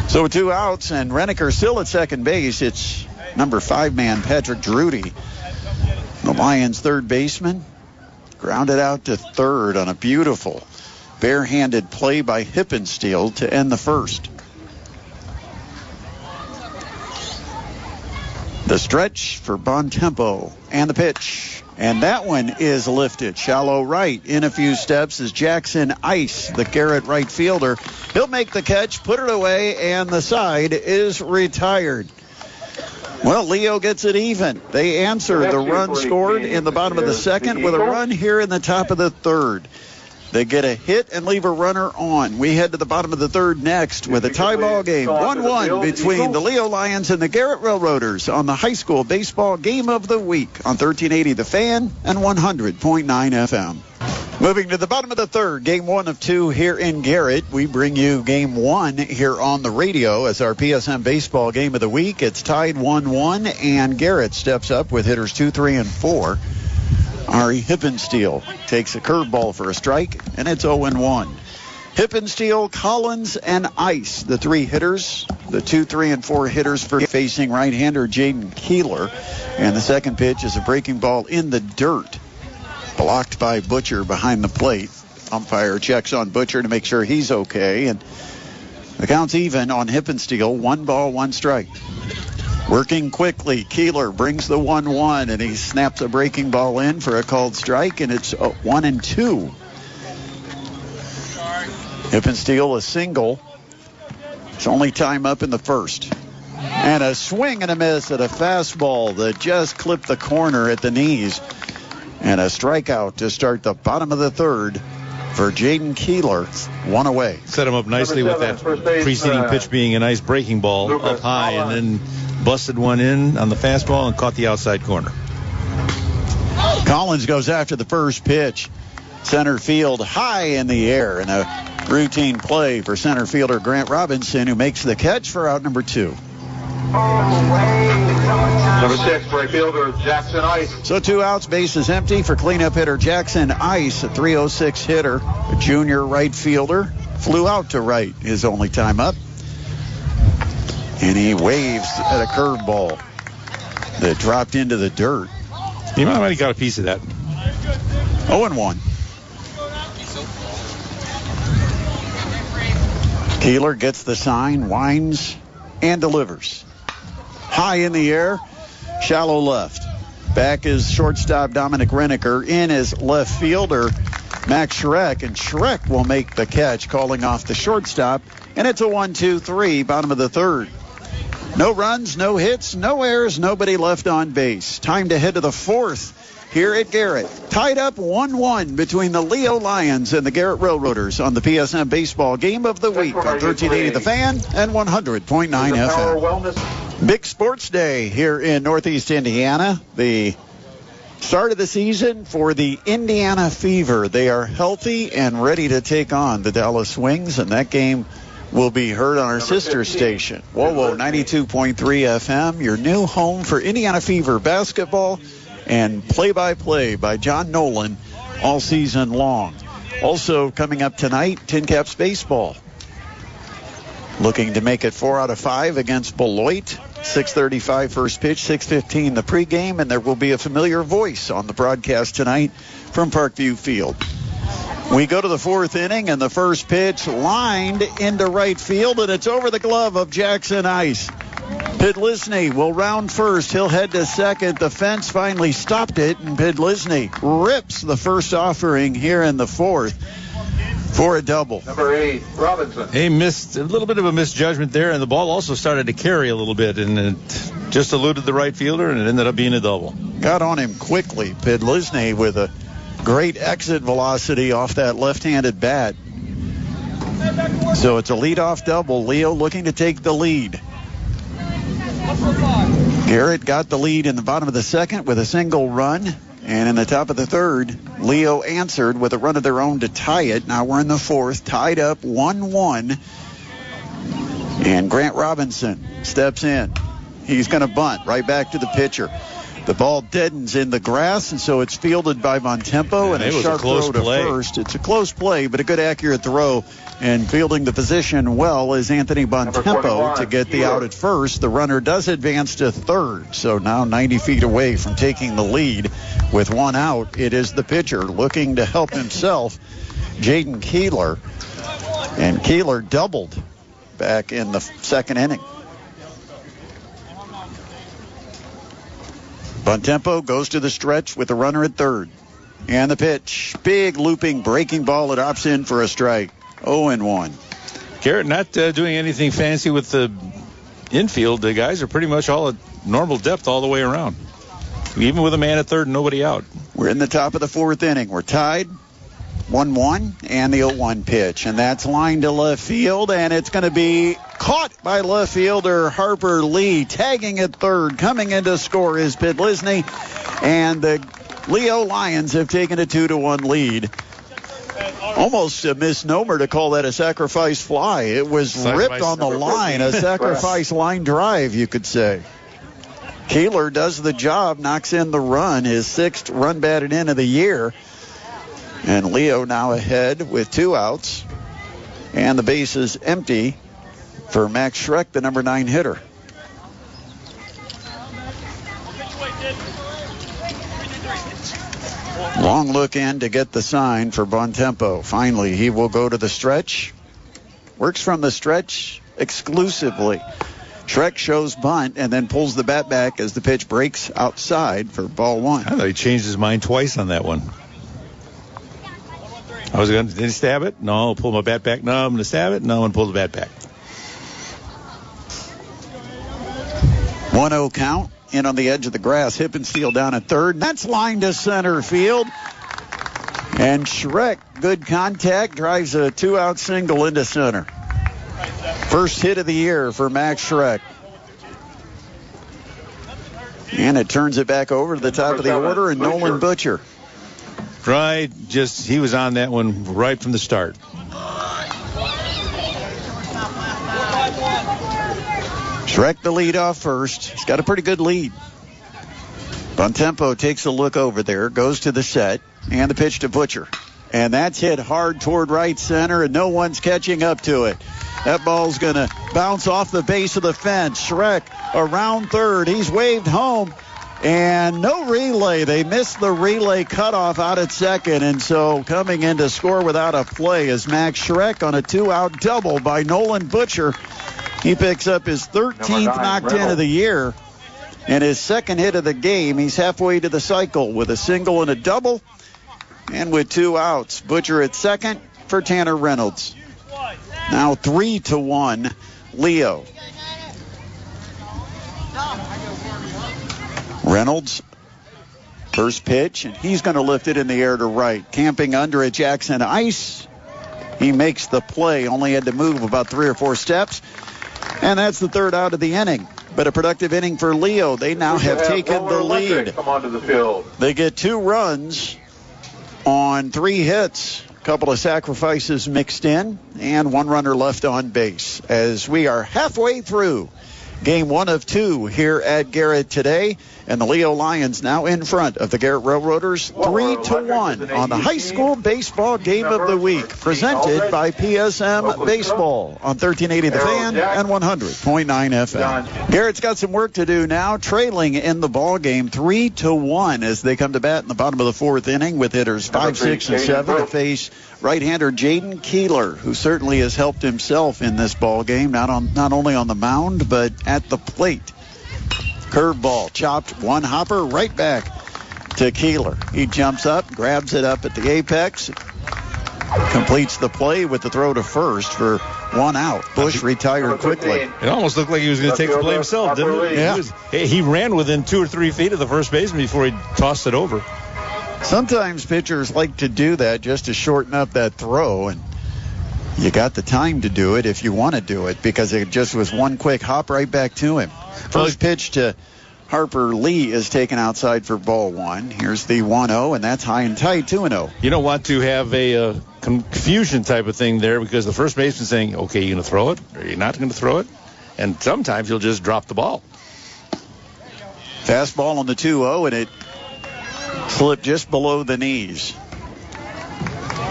So 2 outs, and Reneker still at second base. It's number 5 man Patrick Drudy, the Lions' third baseman. Grounded out to third on a beautiful barehanded play by Hippensteel to end the first. The stretch for Bontempo and the pitch. And that one is lifted. Shallow right. In a few steps is Jackson Ice, the Garrett right fielder. He'll make the catch, put it away, and the side is retired. Well, Leo gets it even. They answer the run scored in the bottom of the second with a run here in the top of the third. They get a hit and leave a runner on. We head to the bottom of the third next with a tie ball game. 1-1 between the Leo Lions and the Garrett Railroaders on the high school baseball game of the week on 1380 The Fan and 100.9 FM. Moving to the bottom of the third, game 1 of 2 here in Garrett. We bring you game 1 here on the radio as our PSM baseball game of the week. It's tied 1-1, and Garrett steps up with hitters 2, 3, and 4. Ari Hippensteel takes a curveball for a strike, and it's 0-1. Hippensteel, Collins, and Ice, the 3 hitters. The 2, 3, and 4 hitters for facing right-hander Jaden Keeler. And the second pitch is a breaking ball in the dirt, blocked by Butcher behind the plate. Umpire checks on Butcher to make sure he's okay, and the count's even on Hippensteel. 1 ball, 1 strike. Working quickly, Keeler brings the 1-1, and he snaps a breaking ball in for a called strike, and it's 1-2. Hippensteel a single. It's only time up in the first. And a swing and a miss at a fastball that just clipped the corner at the knees. And a strikeout to start the bottom of the third for Jaden Keeler. 1 away. Set him up nicely with that preceding pitch being a nice breaking ball up high, and then busted one in on the fastball and caught the outside corner. Collins goes after the first pitch. Center field high in the air, and a routine play for center fielder Grant Robinson, who makes the catch for out number 2. Number 6, right fielder Jackson Ice. So 2 outs, bases empty for cleanup hitter Jackson Ice, a .306 hitter, a junior right fielder. Flew out to right his only time up. And he waves at a curveball that dropped into the dirt. He might have got a piece of that. 0-1. Keeler gets the sign, winds, and delivers. High in the air, shallow left. Back is shortstop Dominic Renneker. In is left fielder Max Schreck, and Schreck will make the catch, calling off the shortstop. And it's a 1-2-3, bottom of the third. No runs, no hits, no errors, nobody left on base. Time to head to the fourth here at Garrett. Tied up 1-1 between the Leo Lions and the Garrett Railroaders on the PSM Baseball Game of the Week on 1380 The Fan and 100.9 FM. Big sports day here in Northeast Indiana. The start of the season for the Indiana Fever. They are healthy and ready to take on the Dallas Wings, and that game will be heard on our sister station, WOWO 92.3 FM, your new home for Indiana Fever basketball, and play-by-play by John Nolan all season long. Also coming up tonight, Tin Caps baseball. Looking to make it 4 out of 5 against Beloit. 6:35 first pitch, 6:15 the pregame, and there will be a familiar voice on the broadcast tonight from Parkview Field. We go to the fourth inning, and the first pitch lined into right field, and it's over the glove of Jackson Ice. Pidlisny will round first. He'll head to second. The fence finally stopped it, and Pidlisny rips the first offering here in the fourth for a double. Number 8, Robinson. He missed a little bit of a misjudgment there, and the ball also started to carry a little bit, and it just eluded the right fielder, and it ended up being a double. Got on him quickly. Pidlisny with a great exit velocity off that left-handed bat. So it's a leadoff double. Leo looking to take the lead. Garrett got the lead in the bottom of the second with a single run. And in the top of the third, Leo answered with a run of their own to tie it. Now we're in the fourth, tied up 1-1. And Grant Robinson steps in. He's going to bunt right back to the pitcher. The ball deadens in the grass, and so it's fielded by Bontempo, and a sharp throw to first. It's a close play, but a good accurate throw. And fielding the position well is Anthony Bontempo to get the out at first. The runner does advance to third, so now 90 feet away from taking the lead. With one out, it is the pitcher looking to help himself, Jaden Keeler. And Keeler doubled back in the second inning. Bontempo goes to the stretch with the runner at third. And the pitch. Big looping breaking ball. It opts in for a strike. 0-1. Garrett not doing anything fancy with the infield. The guys are pretty much all at normal depth all the way around. Even with a man at third and nobody out. We're in the top of the fourth inning. We're tied 1-1 and the 0-1 pitch. And that's lined to left field, and it's going to be caught by left fielder Harper Lee. Tagging at third. Coming in to score is Pidlisny. And the Leo Lions have taken a 2-1 lead. Almost a misnomer to call that a sacrifice fly. It was ripped on the line. A sacrifice line drive, you could say. Keeler does the job, knocks in the run, his 6th run batted in of the year. And Leo now ahead with 2 outs. And the base is empty for Max Schreck, the number 9 hitter. Long look in to get the sign for Bontempo. Finally, he will go to the stretch. Works from the stretch exclusively. Schreck shows bunt and then pulls the bat back as the pitch breaks outside for ball 1. I thought he changed his mind twice on that one. I was going to stab it. No, pull my bat back. No, I'm going to stab it. No, and pull the bat back. 1-0 count. In on the edge of the grass. Hippensteel down at third. That's lined to center field. And Schreck, good contact, drives a 2-out single into center. First hit of the year for Max Schreck. And it turns it back over to the top of the order, and Nolan Butcher. Right, he was on that one right from the start. Schreck the lead off first. He's got a pretty good lead. Bontempo takes a look over there, goes to the set, and the pitch to Butcher. And that's hit hard toward right center, and no one's catching up to it. That ball's going to bounce off the base of the fence. Schreck around third. He's waved home, and no relay. They missed the relay cutoff out at second, and so coming in to score without a play is Max Schreck on a 2-out double by Nolan Butcher. He picks up his 13th knocked in of the year and his second hit of the game. He's halfway to the cycle with a single and a double. And with 2 outs, Butcher at second for Tanner Reynolds. Now 3-1, Leo. Reynolds, first pitch, and he's going to lift it in the air to right. Camping under it, Jackson Ice. He makes the play, only had to move about 3 or 4 steps. And that's the 3rd out of the inning. But a productive inning for Leo. They now have taken the lead. Come onto the field. They get 2 runs on 3 hits. A couple of sacrifices mixed in, and 1 runner left on base. As we are halfway through game 1 of 2 here at Garrett today. And the Leo Lions now in front of the Garrett Railroaders 3-1 on the high school baseball game of the week, presented by PSM Baseball on 1380 The Fan and 100.9 FM. Garrett's got some work to do now, trailing in the ball game 3-1 as they come to bat in the bottom of the 4th inning with hitters 5, 6, and 7 to face right-hander Jaden Keeler, who certainly has helped himself in this ball game, not only on the mound but at the plate. Curveball chopped, 1 hopper right back to Keeler. He jumps up, grabs it up at the apex, completes the play with the throw to first for 1 out. Bush retired quickly. It almost looked like he was going to take the play himself, didn't it? Yeah. He ran within 2 or 3 feet of the first baseman before he tossed it over. Sometimes pitchers like to do that just to shorten up that throw, and you got the time to do it if you want to do it, because it just was 1 quick hop right back to him. First pitch to Harper Lee is taken outside for ball 1. Here's the 1-0, and that's high and tight, 2-0. You don't want to have a confusion type of thing there, because the first baseman's saying, okay, you're going to throw it, or you're not going to throw it, and sometimes you'll just drop the ball. Fastball on the 2-0, and it slipped just below the knees.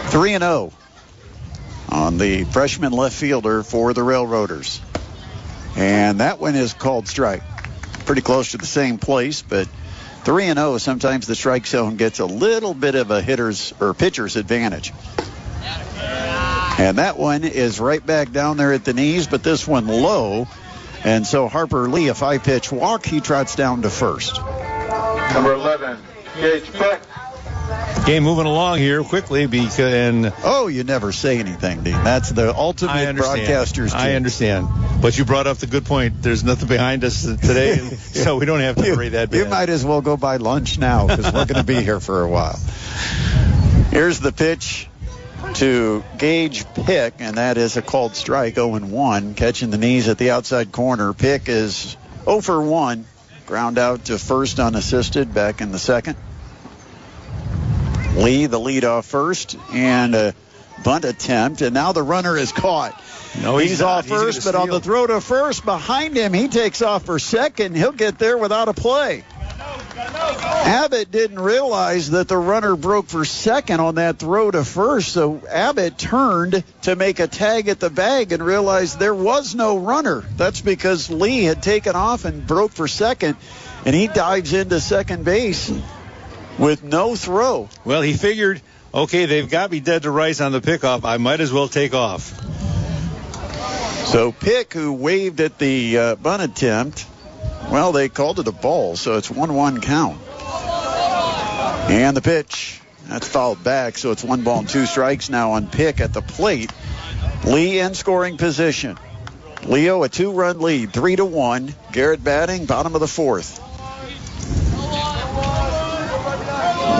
3-0 on the freshman left fielder for the Railroaders. And that one is called strike. Pretty close to the same place, but 3-0, sometimes the strike zone gets a little bit of a hitter's or pitcher's advantage. And that one is right back down there at the knees, but this one low. And so Harper Lee, a 5-pitch walk, he trots down to first. Number 11, Gage Peck. Game moving along here quickly Oh, you never say anything, Dean. That's the ultimate broadcaster's I understand. But you brought up the good point. There's nothing behind us today, so we don't have to worry that bad. You might as well go buy lunch now, because we're going to be here for a while. Here's the pitch to Gage Pick, and that is a called strike, 0-1, catching the knees at the outside corner. Pick is 0 for 1, ground out to first unassisted back in the second. Lee, the lead off first, and a bunt attempt, and now the runner is caught. No, he's off first, but on the throw to first behind him, he takes off for second. He'll get there without a play. Abbott didn't realize that the runner broke for second on that throw to first, so Abbott turned to make a tag at the bag and realized there was no runner. That's because Lee had taken off and broke for second, and he dives into second base with no throw. Well, he figured, okay, they've got me dead to rights on the pickoff. I might as well take off. So Pick, who waved at the bunt attempt, well, they called it a ball, so it's 1-1 count. And the pitch, that's fouled back, so it's 1 ball and 2 strikes now on Pick at the plate. Lee in scoring position. Leo, a 2-run lead, 3-1. Garrett batting, bottom of the 4th.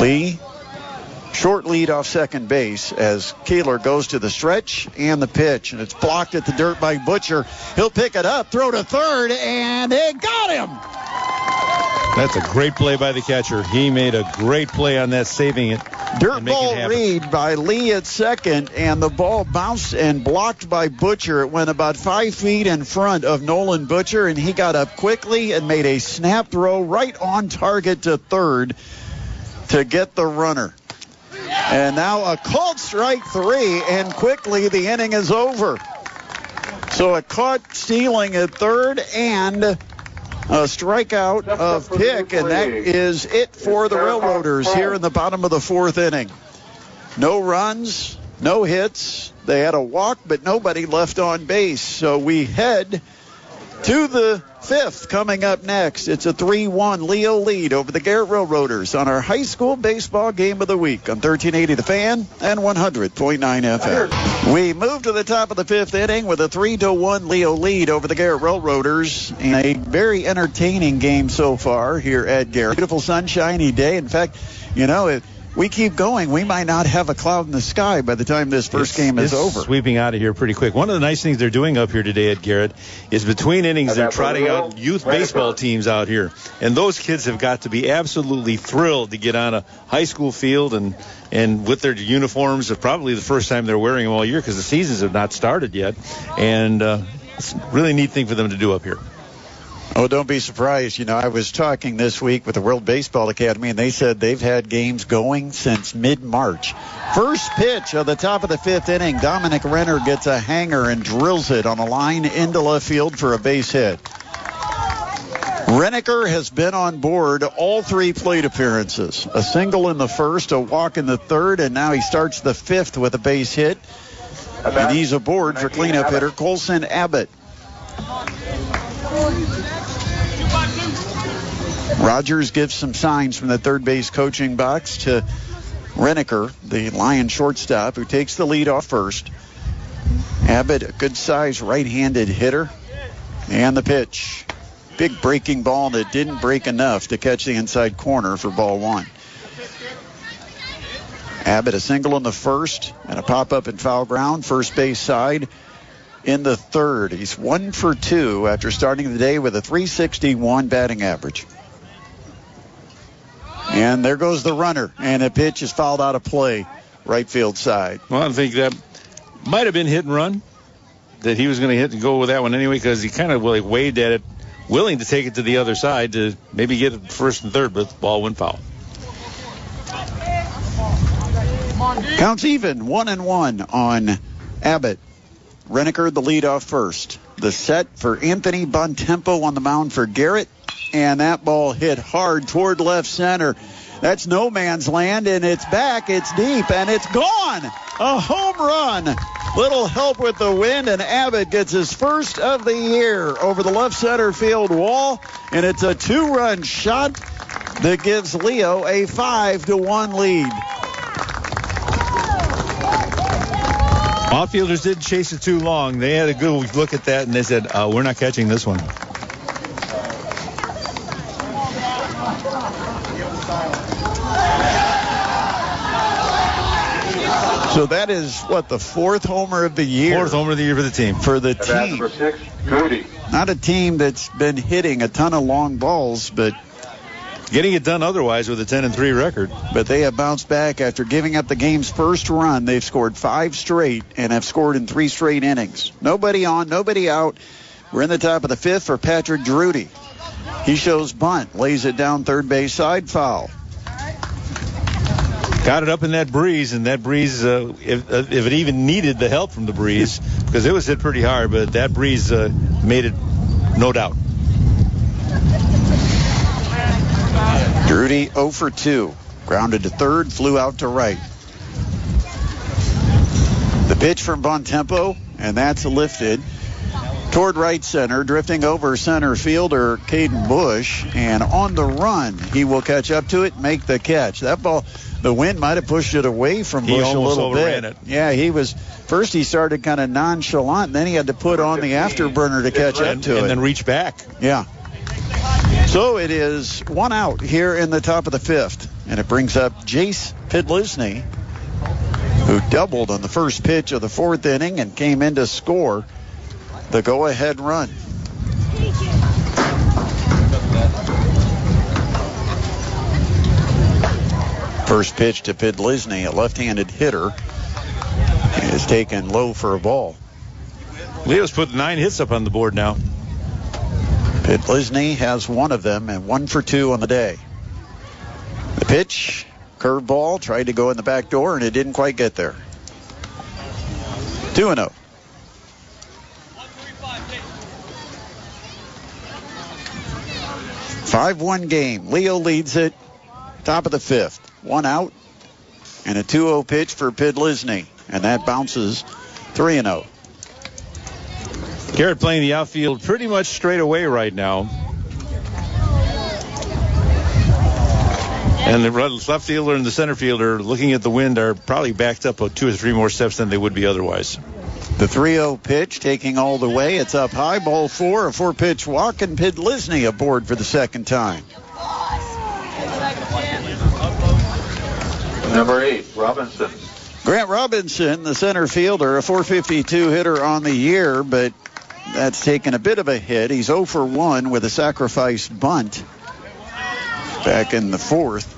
Lee, short lead off second base as Keeler goes to the stretch and the pitch, and it's blocked at the dirt by Butcher. He'll pick it up, throw to third, and they got him. That's a great play by the catcher. He made a great play on that, saving it. Dirt ball read by Lee at second, and the ball bounced and blocked by Butcher. It went about 5 feet in front of Nolan Butcher, and he got up quickly and made a snap throw right on target to third to get the runner. And now a called strike 3, and quickly the inning is over. So a caught stealing at third and a strikeout of Pick, and that is it for the Railroaders here in the bottom of the fourth inning. No runs, no hits. They had a walk, but nobody left on base. So we head to the fifth coming up next. It's a 3-1 Leo lead over the Garrett Railroaders on our high school baseball game of the week on 1380 The Fan and 100.9 FM. We move to the top of the fifth inning with a 3-1 Leo lead over the Garrett Railroaders, and a very entertaining game so far here at Garrett. Beautiful sunshiny day. In fact, if we keep going, we might not have a cloud in the sky by the time this first game is over. Sweeping out of here pretty quick. One of the nice things they're doing up here today at Garrett is between innings they're trotting out youth baseball teams out here. And those kids have got to be absolutely thrilled to get on a high school field and with their uniforms. It's probably the first time they're wearing them all year because the seasons have not started yet. And it's a really neat thing for them to do up here. Oh, don't be surprised. I was talking this week with the World Baseball Academy, and they said they've had games going since mid-March. First pitch of the top of the fifth inning, Dominic Renner gets a hanger and drills it on a line into left field for a base hit. Renneker has been on board all three plate appearances. A single in the first, a walk in the third, and now he starts the fifth with a base hit. And he's aboard for cleanup hitter Colson Abbott. Rogers gives some signs from the third base coaching box to Renneker, the Lion shortstop, who takes the lead off first. Abbott, a good-sized right-handed hitter. And the pitch. Big breaking ball that didn't break enough to catch the inside corner for ball one. Abbott, a single in the first and a pop-up in foul ground, first base side. In the third, he's 1 for 2 after starting the day with a .361 batting average. And there goes the runner, and the pitch is fouled out of play, right field side. Well, I think that might have been hit and run, that he was going to hit and go with that one anyway, because he kind of waved at it, willing to take it to the other side to maybe get it first and third, but the ball went foul. Counts even, 1-1 on Abbott. Renneker, the leadoff first. The set for Anthony Bontempo on the mound for Garrett. And that ball hit hard toward left center. That's no man's land, and it's back, it's deep, and it's gone. A home run. Little help with the wind, and Abbott gets his first of the year over the left center field wall, and it's a 2-run shot that gives Leo a 5-1 lead. Outfielders didn't chase it too long. They had a good look at that, and they said, we're not catching this one. So that is, the fourth homer of the year? Fourth homer of the year for the team. For the team. Number 6, Goody. Not a team that's been hitting a ton of long balls, but getting it done otherwise with a 10-3 record. But they have bounced back after giving up the game's first run. They've scored 5 straight and have scored in 3 straight innings. Nobody on, nobody out. We're in the top of the fifth for Patrick Drudy. He shows bunt, lays it down third base side, foul. Got it up in that breeze, and that breeze, if it even needed the help from the breeze, because it was hit pretty hard, but that breeze made it, no doubt. Drudy 0 for 2. Grounded to third, flew out to right. The pitch from Bontempo, and that's lifted toward right center, drifting over center fielder Caden Bush, and on the run, he will catch up to it, make the catch. That ball, the wind might have pushed it away from Bush a little bit. It. Yeah, first he started kind of nonchalant, and then he had to put on the afterburner to catch up to it. And then reach back. Yeah. So it is 1 out here in the top of the fifth, and it brings up Jace Pidlisny, who doubled on the first pitch of the fourth inning and came in to score the go-ahead run. First pitch to Pidlisny, a left-handed hitter, is taken low for a ball. Leo's put 9 hits up on the board now. Pidlisny has one of them and 1 for 2 on the day. The pitch, curveball, tried to go in the back door, and it didn't quite get there. 2-0. Five-1 game. Leo leads it. Top of the 5th. 1 out and a 2-0 pitch for Pidlisny, and that bounces 3-0. Garrett playing the outfield pretty much straight away right now. And the left fielder and the center fielder, looking at the wind, are probably backed up 2 or 3 more steps than they would be otherwise. The 3-0 pitch taking all the way. It's up high, ball 4, a 4-pitch walk, and Pidlisny aboard for the second time. Number 8, Robinson. Grant Robinson, the center fielder, a 452 hitter on the year, but that's taken a bit of a hit. He's 0 for 1 with a sacrifice bunt back in the 4th.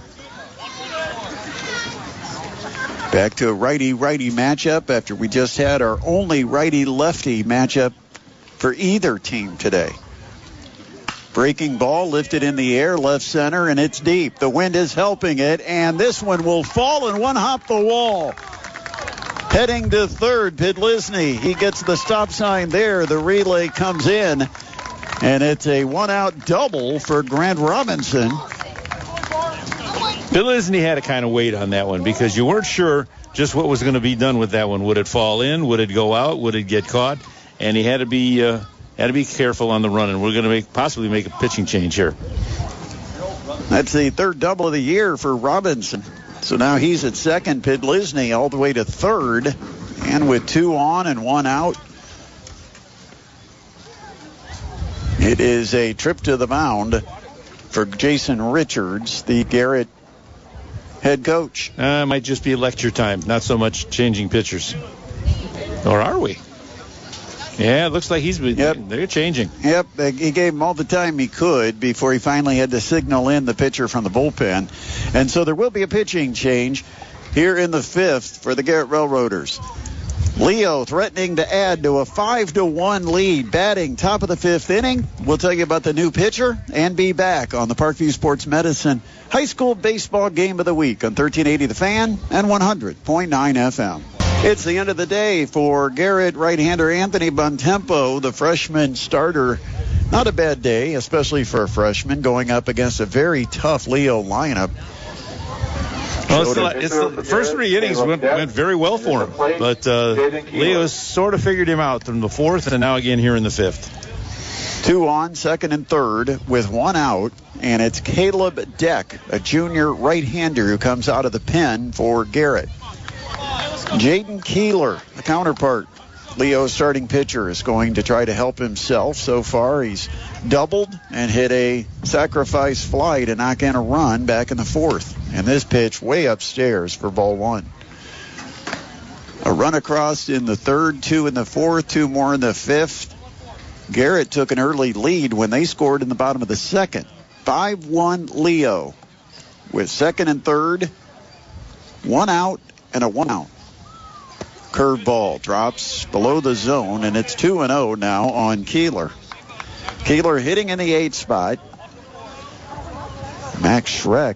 Back to a righty-righty matchup after we just had our only righty-lefty matchup for either team today. Breaking ball lifted in the air, left center, and it's deep. The wind is helping it, and this one will fall and one hop the wall. Heading to third, Pidlisny. He gets the stop sign there. The relay comes in, and it's a 1-out double for Grant Robinson. Pidlisny had to kind of wait on that one because you weren't sure just what was going to be done with that one. Would it fall in? Would it go out? Would it get caught? And he had to be careful on the run, and we're going to possibly make a pitching change here. That's the third double of the year for Robinson. So now he's at second. Pidlisny all the way to third, and with 2 on and 1 out. It is a trip to the mound for Jason Richards, the Garrett head coach. Might just be lecture time, not so much changing pitchers. Or are we? Yeah, it looks like they're changing. Yep, he gave him all the time he could before he finally had to signal in the pitcher from the bullpen. And so there will be a pitching change here in the 5th for the Garrett Railroaders. Leo threatening to add to a 5-1 lead, batting top of the 5th inning. We'll tell you about the new pitcher and be back on the Parkview Sports Medicine High School Baseball Game of the Week on 1380 The Fan and 100.9 FM. It's the end of the day for Garrett right-hander Anthony Bontempo, the freshman starter. Not a bad day, especially for a freshman, going up against a very tough Leo lineup. Well, the first 3 innings went very well for him, but Leo sort of figured him out from the 4th and now again here in the 5th. 2 on, second and third with 1 out, and it's Caleb Deck, a junior right-hander who comes out of the pen for Garrett. Jaden Keeler, the counterpart, Leo's starting pitcher, is going to try to help himself. So far, he's doubled and hit a sacrifice fly to knock in a run back in the 4th. And this pitch way upstairs for ball 1. A run across in the 3rd, 2 in the 4th, 2 more in the 5th. Garrett took an early lead when they scored in the bottom of the 2nd. 5-1 Leo with 2nd and 3rd, 1 out and a 1 out. Curveball drops below the zone, and it's 2-0 now on Keeler. Keeler hitting in the 8th spot. Max Schreck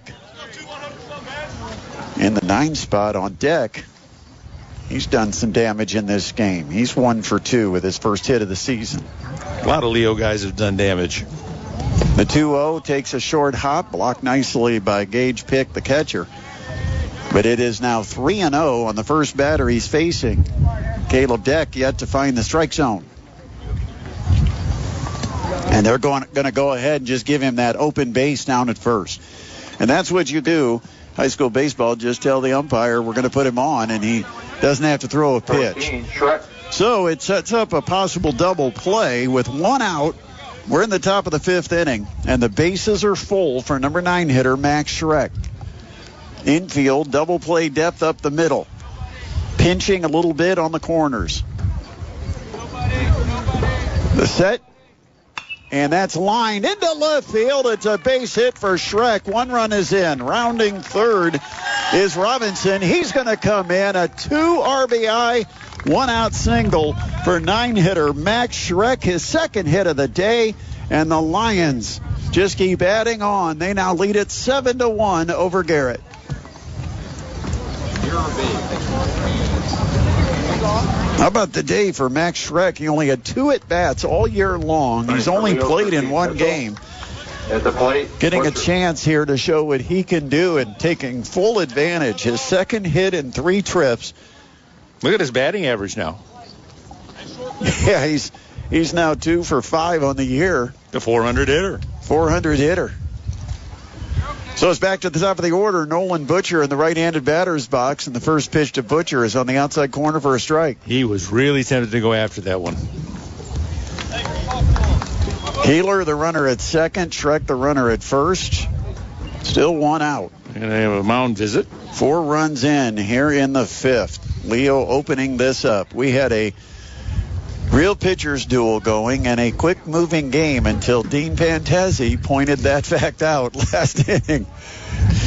in the 9th spot on deck. He's done some damage in this game. He's 1 for 2 with his first hit of the season. A lot of Leo guys have done damage. The 2-0 takes a short hop, blocked nicely by Gage Pick, the catcher. But it is now 3-0 on the first batter he's facing. Caleb Deck yet to find the strike zone. And they're going to go ahead and just give him that open base down at first. And that's what you do. High school baseball, just tell the umpire we're going to put him on, and he doesn't have to throw a pitch. So it sets up a possible double play with 1 out. We're in the top of the 5th inning, and the bases are full for number 9 hitter Max Schreck. Infield, double play depth up the middle. Pinching a little bit on the corners. The set. And that's lined into left field. It's a base hit for Schreck. 1 run is in. Rounding third is Robinson. He's going to come in a 2 RBI, 1-out single for 9-hitter Max Schreck, his second hit of the day. And the Lions just keep adding on. They now lead it 7-1 over Garrett. How about the day for Max Schreck? He only had 2 at-bats all year long. He's only played in 1 game. At the plate, getting a chance here to show what he can do and taking full advantage. His second hit in 3 trips. Look at his batting average now. Yeah, he's now 2 for 5 on the year. The 400 hitter. 400 hitter. So it's back to the top of the order. Nolan Butcher in the right-handed batter's box, and the first pitch to Butcher is on the outside corner for a strike. He was really tempted to go after that one. Keeler, the runner at second. Schreck, the runner at first. Still 1 out. And they have a mound visit. 4 runs in here in the 5th. Leo opening this up. We had a real pitchers duel going and a quick-moving game until Dean Pantazi pointed that fact out last inning.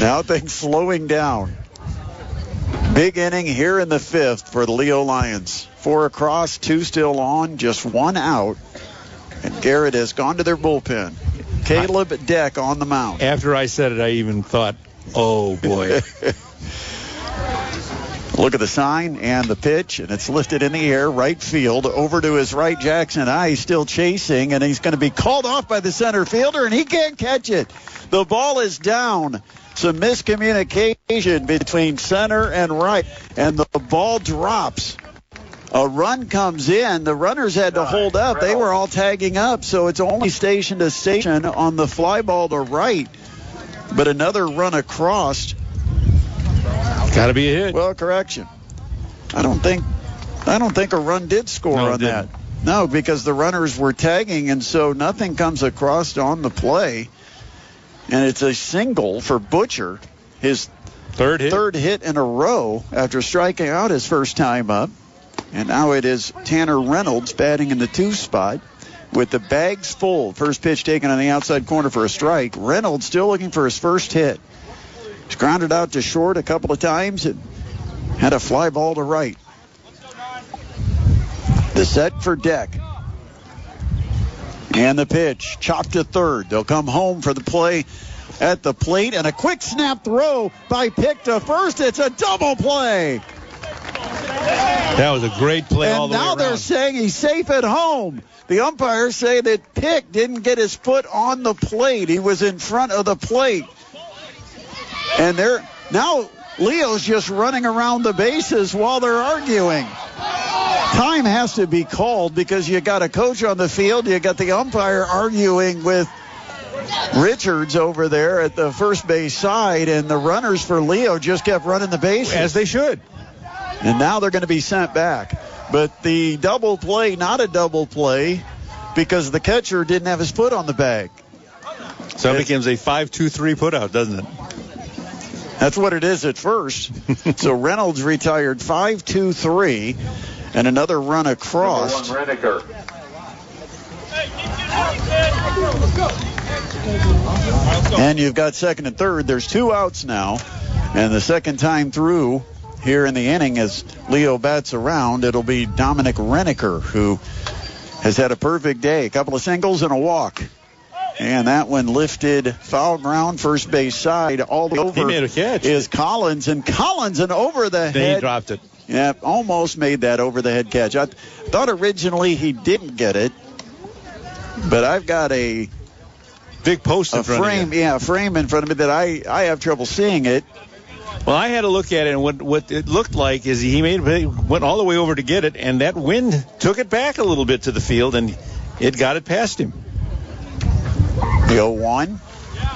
Now things slowing down. Big inning here in the 5th for the Leo Lions. 4 across, 2 still on, just 1 out. And Garrett has gone to their bullpen. Caleb Deck on the mound. After I said it, I even thought, oh, boy. Look at the sign and the pitch, and it's lifted in the air, right field. Over to his right, Jackson Ice still chasing, and he's going to be called off by the center fielder, and he can't catch it. The ball is down. Some miscommunication between center and right, and the ball drops. A run comes in. The runners had to hold up. They were all tagging up, so it's only station to station on the fly ball to right. But another run across. Got to be a hit. Well, correction. I don't think a run did score on that. No, because the runners were tagging, and so nothing comes across on the play. And it's a single for Butcher, his third hit in a row after striking out his first time up. And now it is Tanner Reynolds batting in the 2 spot with the bags full. First pitch taken on the outside corner for a strike. Reynolds still looking for his first hit. He's grounded out to short a couple of times and had a fly ball to right. The set for Deck. And the pitch chopped to third. They'll come home for the play at the plate. And a quick snap throw by Pick to first. It's a double play. That was a great play all the way around. And now they're saying he's safe at home. The umpires say that Pick didn't get his foot on the plate. He was in front of the plate. And now Leo's just running around the bases while they're arguing. Time has to be called because you got a coach on the field. You got the umpire arguing with Richards over there at the first base side, and the runners for Leo just kept running the bases. As they should. And now they're going to be sent back. But the double play, not a double play, because the catcher didn't have his foot on the bag. So it becomes a 5-2-3 putout, doesn't it? That's what it is at first. So Reynolds retired 5-2-3, and another run across. And you've got second and third. There's 2 outs now, and the second time through here in the inning as Leo bats around, it'll be Dominic Renneker, who has had a perfect day. A couple of singles and a walk. And that one lifted foul ground, first base side. All the way over he made a catch. Is Collins. And Collins, an over the then head. He dropped it. Yeah, almost made that over the head catch. I thought originally he didn't get it. But I've got a big post in front frame, of you. Yeah, a frame in front of me that I have trouble seeing it. Well, I had to look at it, and what it looked like is he went all the way over to get it, and that wind took it back a little bit to the field, and it got it past him. The 0-1,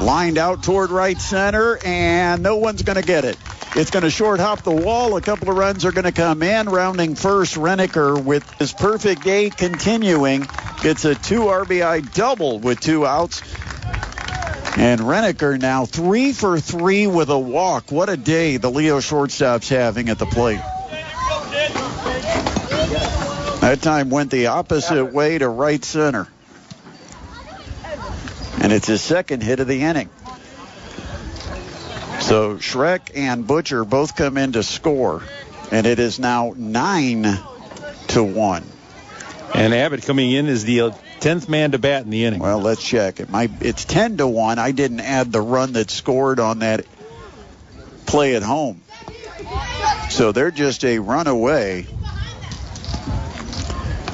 lined out toward right center, and no one's going to get it. It's going to short hop the wall. A couple of runs are going to come in. Rounding first, Renneker with his perfect day continuing. Gets a 2 RBI double with 2 outs. And Renneker now 3 for 3 with a walk. What a day the Leo shortstop's having at the plate. That time went the opposite way to right center. And it's his second hit of the inning. So Schreck and Butcher both come in to score, and it is now 9-1. And Abbott coming in is the 10th man to bat in the inning. Well, let's check. It's 10-1. I didn't add the run that scored on that play at home. So they're just a run away.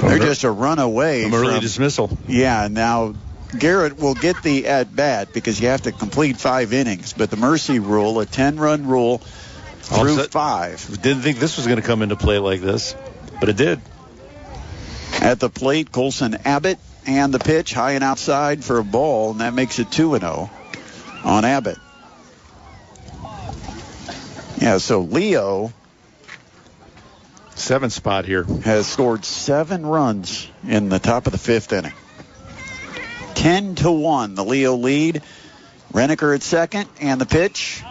They're just a run away from early dismissal. Yeah, now Garrett will get the at-bat because you have to complete 5 innings. But the mercy rule, a 10-run rule through 5. Didn't think this was going to come into play like this, but it did. At the plate, Colson Abbott, and the pitch high and outside for a ball, and that makes it 2-0 on Abbott. Yeah, so Leo, 7th spot here, has scored 7 runs in the top of the 5th inning. 10-1, the Leo lead. Renneker at second, and the pitch,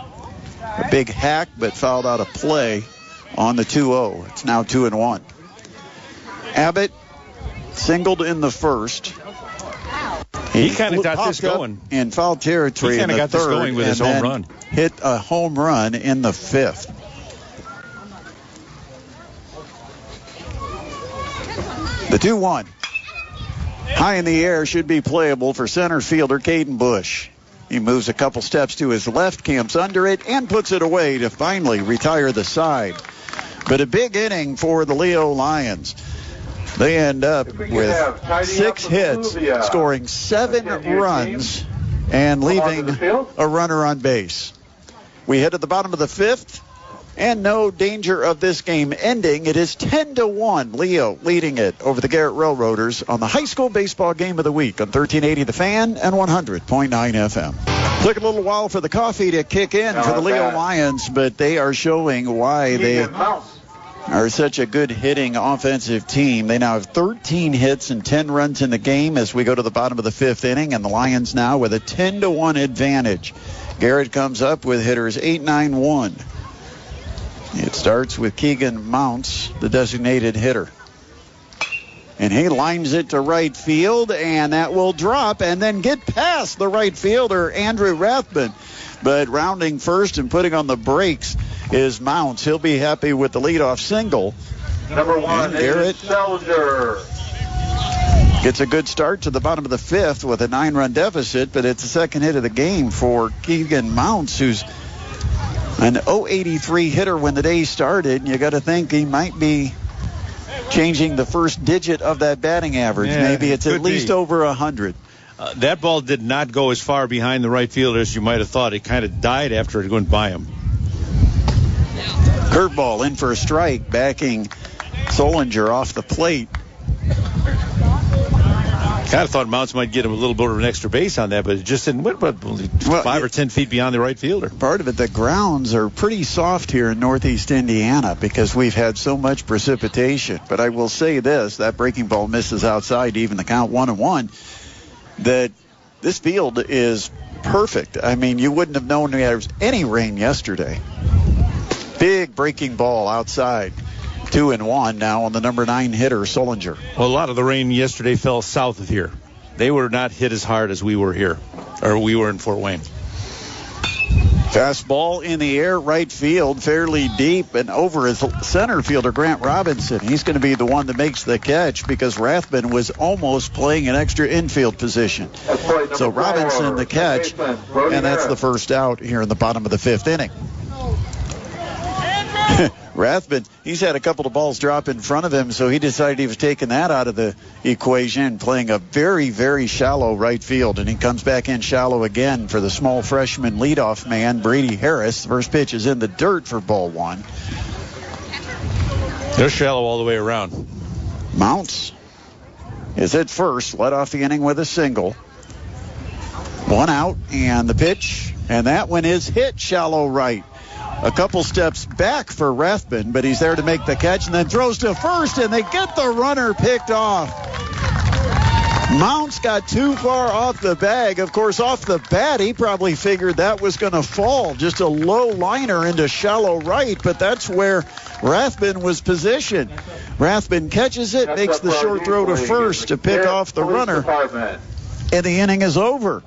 a big hack, but fouled out of play on the 2-0. It's now 2-1. Abbott singled in the first. He kind of got this going in foul territory. He kind of got this going with his home run. Hit a home run in the 5th. The 2-1. High in the air, should be playable for center fielder Caden Bush. He moves a couple steps to his left, camps under it, and puts it away to finally retire the side. But a big inning for the Leo Lions. They end up with 6 hits, scoring 7 runs, and leaving a runner on base. We head to the bottom of the 5th, and no danger of this game ending. It is 10-1, Leo leading it over the Garrett Railroaders on the high school baseball game of the week on 1380 The Fan and 100.9 FM. Took a little while for the coffee to kick in for the Leo Lions, but they are showing why they are such a good hitting offensive team. They now have 13 hits and 10 runs in the game as we go to the bottom of the 5th inning, and the Lions now with a 10-1 advantage. Garrett comes up with hitters 8-9-1. It starts with Keegan Mounts, the designated hitter. And he lines it to right field, and that will drop and then get past the right fielder, Andrew Rathman. But rounding first and putting on the brakes is Mounts. He'll be happy with the leadoff single. Number 1, Garrett Sellinger. Gets a good start to the bottom of the 5th with a 9-run deficit, but it's the second hit of the game for Keegan Mounts, who's an .083 hitter when the day started. And you got to think he might be changing the first digit of that batting average. Yeah, maybe it's at least over 100. That ball did not go as far behind the right fielder as you might have thought. It kind of died after it went by him. Curveball in for a strike, backing Solinger off the plate. Kind of thought Mounts might get him a little bit of an extra base on that, but it just didn't. What, 5 or 10 feet beyond the right fielder? Part of it, the grounds are pretty soft here in northeast Indiana because we've had so much precipitation. But I will say this, that breaking ball misses outside to even the count 1-1, that this field is perfect. I mean, you wouldn't have known there was any rain yesterday. Big breaking ball outside. 2-1 now on the number 9 hitter, Solinger. Well, a lot of the rain yesterday fell south of here. They were not hit as hard as we were here, or we were in Fort Wayne. Fastball in the air, right field, fairly deep, and over his center fielder, Grant Robinson. He's going to be the one that makes the catch because Rathman was almost playing an extra infield position. So Robinson the catch, and that's the first out here in the bottom of the 5th inning. Rathman, he's had a couple of balls drop in front of him, so he decided he was taking that out of the equation, playing a very, very shallow right field, and he comes back in shallow again for the small freshman leadoff man, Brady Harris. The first pitch is in the dirt for ball 1. They're shallow all the way around. Mounts is at first, led off the inning with a single. 1 out, and the pitch, and that one is hit shallow right. A couple steps back for Rathman, but he's there to make the catch and then throws to first, and they get the runner picked off. Mounts got too far off the bag. Of course, off the bat, he probably figured that was going to fall. Just a low liner into shallow right, but that's where Rathman was positioned. Rathman catches it, makes the short throw to first to pick off the runner, and the inning is over.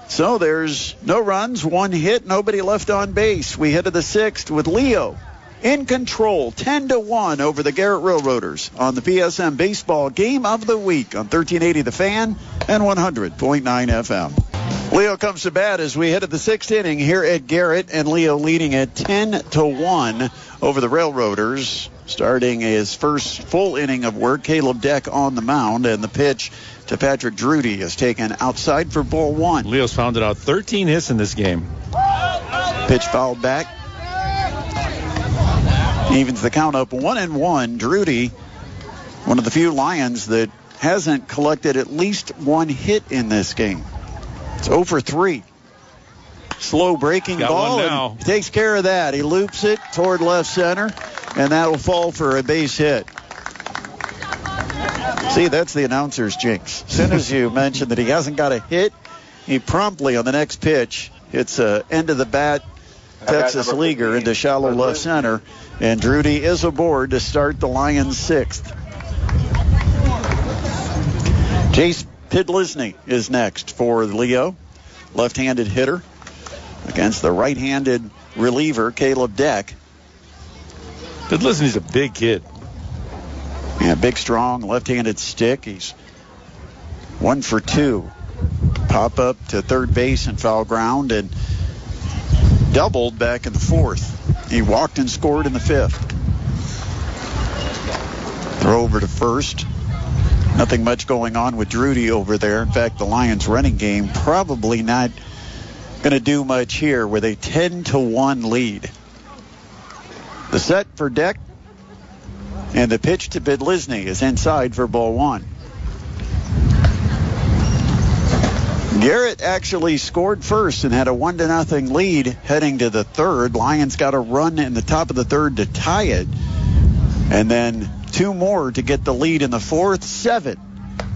So there's no runs, 1 hit, nobody left on base. We head to the 6th with Leo in control, 10-1 over the Garrett Railroaders on the PSM Baseball Game of the Week on 1380 The Fan and 100.9 FM. Leo comes to bat as we head to the 6th inning here at Garrett, and Leo leading at 10-1 over the Railroaders. Starting his first full inning of work, Caleb Deck on the mound, and the pitch to Patrick Drudy is taken outside for ball 1. Leo's pounded out 13 hits in this game. Pitch fouled back. Evens the count up 1-1. Drudy, one of the few Lions that hasn't collected at least 1 hit in this game. It's 0 for 3. Slow breaking ball. And he takes care of that. He loops it toward left center, and that'll fall for a base hit. See, that's the announcer's jinx. As soon as you mention that he hasn't got a hit, he promptly on the next pitch hits a end of the bat Texas leaguer into shallow left center, and Drudy is aboard to start the Lions 6th. Jace Pidlisny is next for Leo, left-handed hitter against the right-handed reliever Caleb Deck. Pidlisny's a big kid. Yeah, big, strong, left-handed stick. He's 1 for 2. Pop up to third base and foul ground, and doubled back in the 4th. He walked and scored in the 5th. Throw over to first. Nothing much going on with Drudy over there. In fact, the Lions running game probably not going to do much here with a 10-1 lead. The set for Deck, and the pitch to Pidlisny is inside for ball 1. Garrett actually scored first and had a 1-0 lead heading to the 3rd. Lions got a run in the top of the 3rd to tie it, and then 2 more to get the lead in the 4th. 7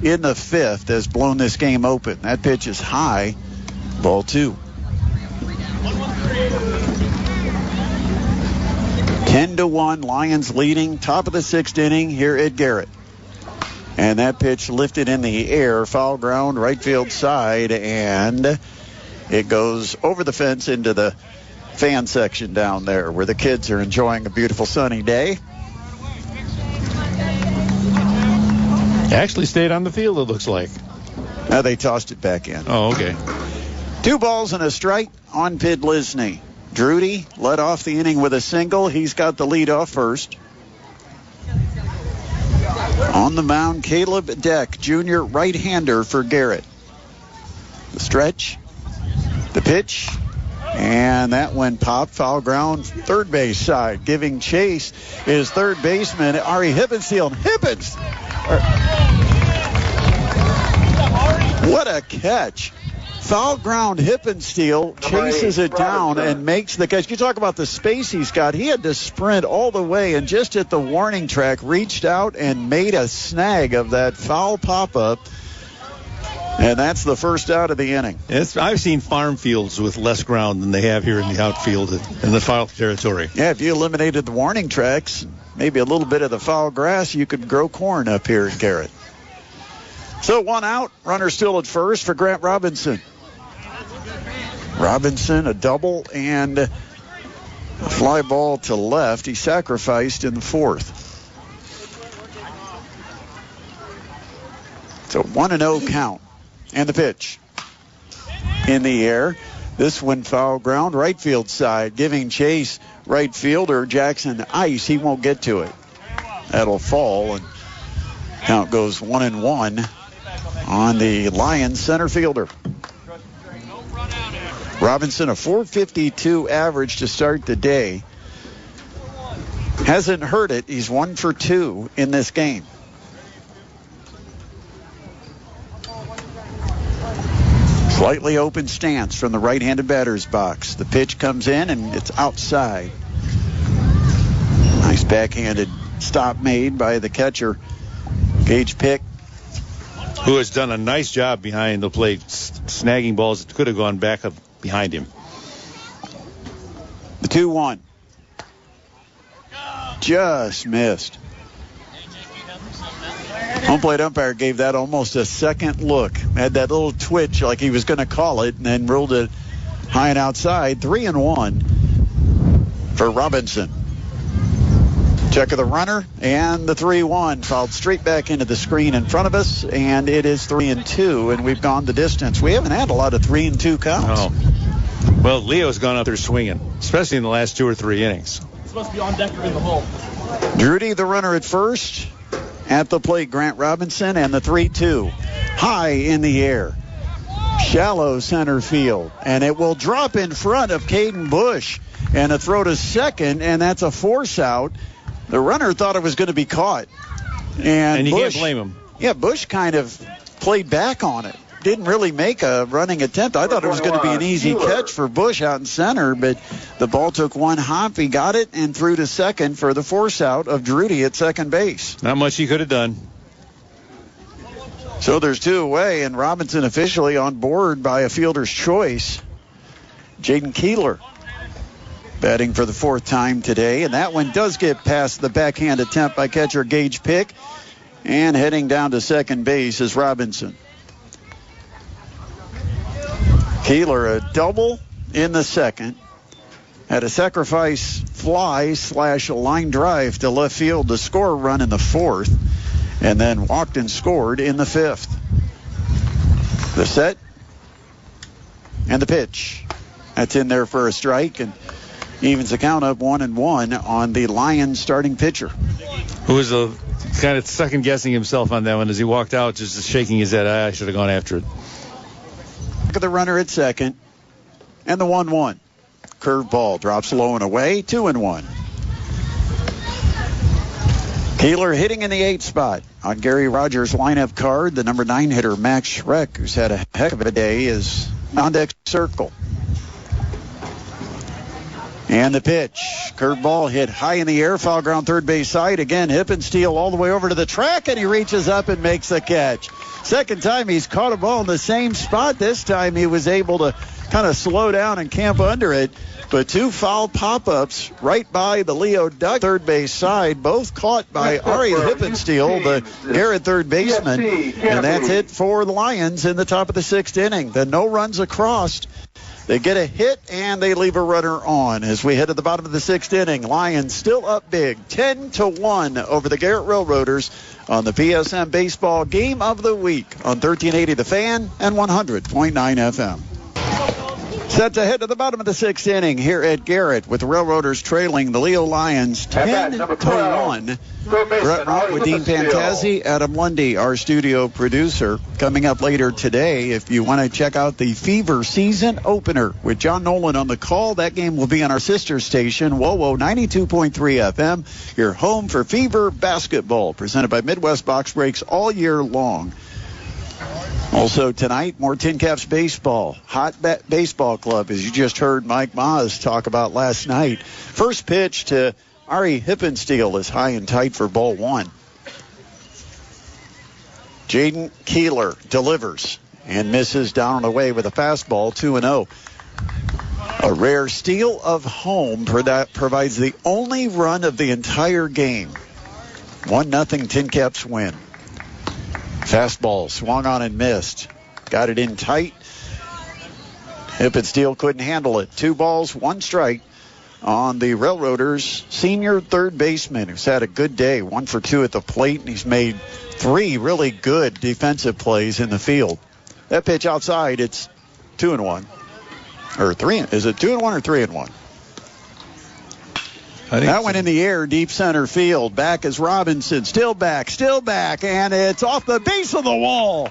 in the 5th has blown this game open. That pitch is high, ball 2. 10-1, Lions leading, top of the 6th inning here at Garrett. And that pitch lifted in the air, foul ground, right field side, and it goes over the fence into the fan section down there where the kids are enjoying a beautiful sunny day. Actually stayed on the field, it looks like. Now they tossed it back in. Oh, okay. 2 balls and a strike on Pidlisny. Drudy led off the inning with a single. He's got the lead off first. On the mound, Caleb Deck, junior right-hander for Garrett. The stretch, the pitch, and that one popped, foul ground, third base side. Giving chase is third baseman Ari Hippensteel. What a catch. Foul ground, Hippensteel chases it down and makes the catch. You talk about the space he's got. He had to sprint all the way and just at the warning track reached out and made a snag of that foul pop-up. And that's the first out of the inning. I've seen farm fields with less ground than they have here in the outfield in the foul territory. Yeah, if you eliminated the warning tracks, maybe a little bit of the foul grass, you could grow corn up here at Garrett. So 1 out, runner still at first for Grant Robinson. Robinson, a double and a fly ball to left. He sacrificed in the 4th. So 1-0 count. And the pitch in the air. This one foul ground, right field side. Giving chase, right fielder Jackson Ice. He won't get to it. That'll fall, and count goes 1-1 on the Lions center fielder. Robinson, a .452 average to start the day. Hasn't hurt it. He's 1 for 2 in this game. Slightly open stance from the right-handed batter's box. The pitch comes in, and it's outside. Nice backhanded stop made by the catcher, Gage Pick, who has done a nice job behind the plate, snagging balls that could have gone back up behind him. The 2-1. Just missed. Home plate umpire gave that almost a second look. Had that little twitch like he was going to call it, and then ruled it high and outside. 3-1 for Robinson. Check of the runner, and the 3-1 fouled straight back into the screen in front of us, and it is 3-2, and we've gone the distance. We haven't had a lot of 3-2 counts. Oh. Well, Leo's gone up there swinging, especially in the last 2 or 3 innings. It's supposed to be on deck or in the hole. Drudy, the runner at first. At the plate, Grant Robinson, and the 3-2. High in the air. Shallow center field, and it will drop in front of Caden Bush. And a throw to second, and that's a force out. The runner thought it was going to be caught. And you Bush, can't blame him. Yeah, Bush kind of played back on it. Didn't really make a running attempt. I thought it was going to be an easy catch for Bush out in center, but the ball took one hop. He got it and threw to second for the force out of Drudy at second base. Not much he could have done. So there's 2 away, and Robinson officially on board by a fielder's choice. Jaden Keeler batting for the 4th time today, and that one does get past the backhand attempt by catcher Gage Pick, and heading down to second base is Robinson. Keeler a double in the second, had a sacrifice fly / line drive to left field to score a run in the 4th, and then walked and scored in the 5th. The set and the pitch. That's in there for a strike, and evens the count up 1-1 on the Lions starting pitcher. Who was kind of second guessing himself on that one as he walked out, just shaking his head. I should have gone after it. Look at the runner at second, and the 1-1. Curveball drops low and away, 2-1. Keeler hitting in the 8th spot. On Gary Rogers' lineup card, the number 9 hitter, Max Schreck, who's had a heck of a day, is on deck circle. And the pitch. Curveball hit high in the air, foul ground third base side. Again, Hippensteel all the way over to the track, and he reaches up and makes the catch. Second time he's caught a ball in the same spot. This time he was able to kind of slow down and camp under it. But 2 foul pop-ups right by the Leo Duck third base side, both caught by Ari Hippensteel, the Garrett third baseman. And that's it for the Lions in the top of the 6th inning. The no runs across. They get a hit, and they leave a runner on. As we head to the bottom of the 6th inning, Lions still up big, 10-1 over the Garrett Railroaders on the PSM Baseball Game of the Week on 1380 The Fan and 100.9 FM. Set to head to the bottom of the 6th inning here at Garrett with the Railroaders trailing the Leo Lions 10-1. Brett Rump with Dean Pantazi, Adam Lundy, our studio producer. Coming up later today, if you want to check out the Fever season opener with John Nolan on the call, that game will be on our sister station, WOWO 92.3 FM, your home for Fever basketball, presented by Midwest Box Breaks all year long. Also tonight, more Tin Caps baseball. Hot Baseball Club, as you just heard Mike Maas talk about last night. First pitch to Ari Hippensteel is high and tight for ball 1. Jaden Keeler delivers and misses down and away with a fastball, 2-0. A rare steal of home provides the only run of the entire game. 1-0 Tin Caps win. Fastball swung on and missed. Got it in tight. Hippensteel couldn't handle it. 2 balls, 1 strike on the Railroaders' senior third baseman, who's had a good day. 1 for 2 at the plate, and he's made 3 really good defensive plays in the field. That pitch outside, it's 2-1. Or 3. Is it 2-1 or 3-1? That went in the air, deep center field. Back is Robinson. Still back. And it's off the base of the wall.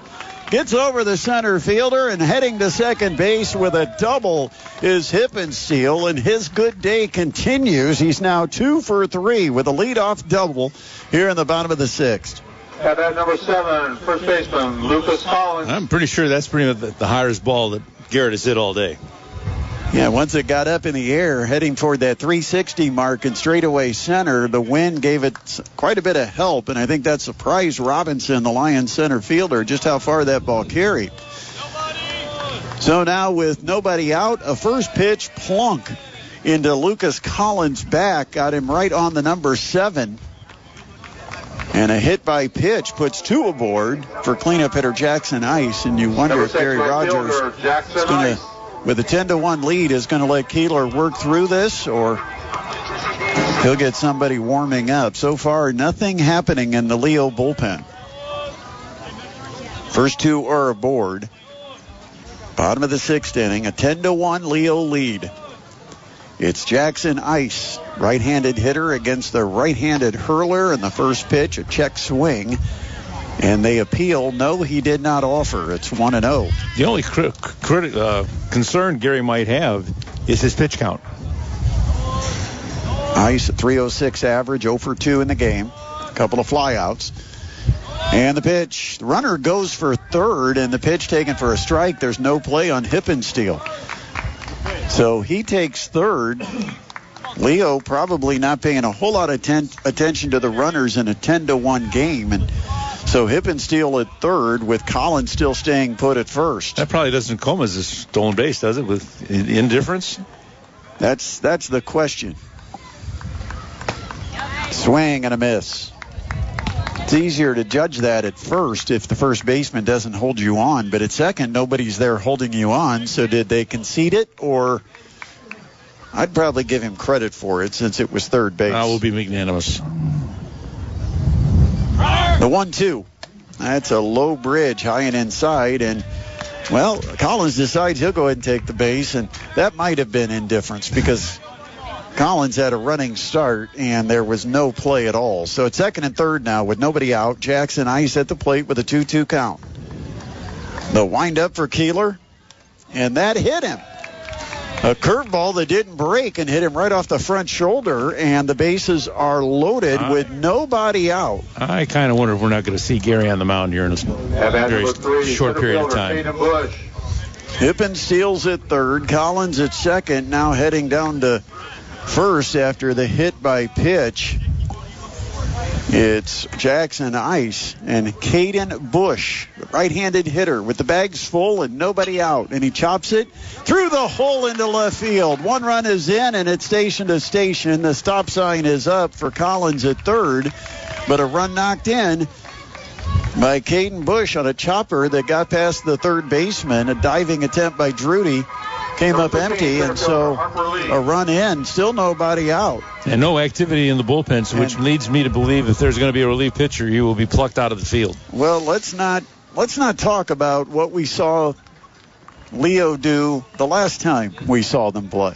Gets over the center fielder, and heading to second base with a double is Hippensteel, and his good day continues. He's now 2 for 3 with a leadoff double here in the bottom of the 6th. At that number 7, first baseman, Lucas Collins. I'm pretty sure that's pretty much the highest ball that Garrett has hit all day. Yeah, once it got up in the air, heading toward that 360 mark in straightaway center, the wind gave it quite a bit of help, and I think that surprised Robinson, the Lions center fielder, just how far that ball carried. So now with nobody out, a first pitch plunk into Lucas Collins' back, got him right on the number 7. And a hit by pitch puts 2 aboard for cleanup hitter Jackson Ice. And you wonder if Garrett Rogers is going to, with a 10-1 lead, is going to let Keeler work through this, or he'll get somebody warming up. So far, nothing happening in the Leo bullpen. First 2 are aboard. Bottom of the 6th inning, a 10-1 Leo lead. It's Jackson Ice, right-handed hitter against the right-handed hurler, and the first pitch, a check swing. And they appeal. No, he did not offer. It's 1-0. The only concern Gary might have is his pitch count. Ice, 306 average, 0 for 2 in the game. A couple of flyouts. And the pitch, the runner goes for third, and the pitch taken for a strike. There's no play on Hippensteel. So he takes third. Leo probably not paying a whole lot of attention to the runners in a 10-1 game. And so Hippensteel at third with Collins still staying put at first. That probably doesn't come as a stolen base, does it, with indifference? That's the question. Swing and a miss. It's easier to judge that at first if the first baseman doesn't hold you on, but at second, nobody's there holding you on. So did they concede it, or I'd probably give him credit for it since it was third base. I will be magnanimous. The 1-2. That's a low bridge, high and inside, and well, Collins decides he'll go ahead and take the base, and that might have been indifference because Collins had a running start, and there was no play at all. So it's second and third now with nobody out. Jackson Ice at the plate with a 2-2 count. The windup for Keeler, and that hit him. A curveball that didn't break and hit him right off the front shoulder, and the bases are loaded with nobody out. I kind of wonder if we're not going to see Gary on the mound here in a very short period of time. Hippensteel's at third, Collins at second, now heading down to first after the hit by pitch. It's Jackson Ice and Caden Bush, the right-handed hitter, with the bags full and nobody out. And he chops it through the hole into left field. 1 run is in, and it's station to station. The stop sign is up for Collins at third, but a run knocked in by Caden Bush on a chopper that got past the third baseman. A diving attempt by Drudy came up empty, and so a run in, still nobody out. And no activity in the bullpen, which leads me to believe if there's going to be a relief pitcher, he will be plucked out of the field. Well, let's not talk about what we saw Leo do the last time we saw them play.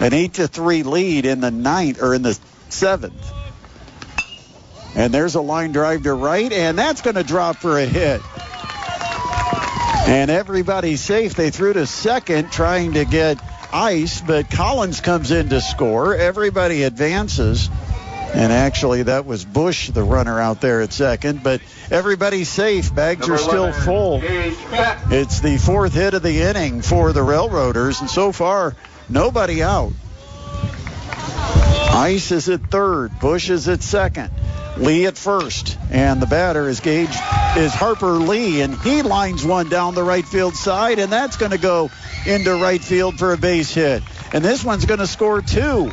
An 8-3 lead in the 9th or in the 7th. And there's a line drive to right, and that's going to drop for a hit. And everybody's safe. They threw to second trying to get Ice, but Collins comes in to score. Everybody advances. And actually, that was Bush, the runner out there at second. But everybody's safe. Bags are still full. It's the 4th hit of the inning for the Railroaders. And so far, nobody out. Ice is at third. Bush is at second. Lee at first, and the batter is Harper Lee, and he lines one down the right field side, and that's going to go into right field for a base hit. And this one's going to score 2.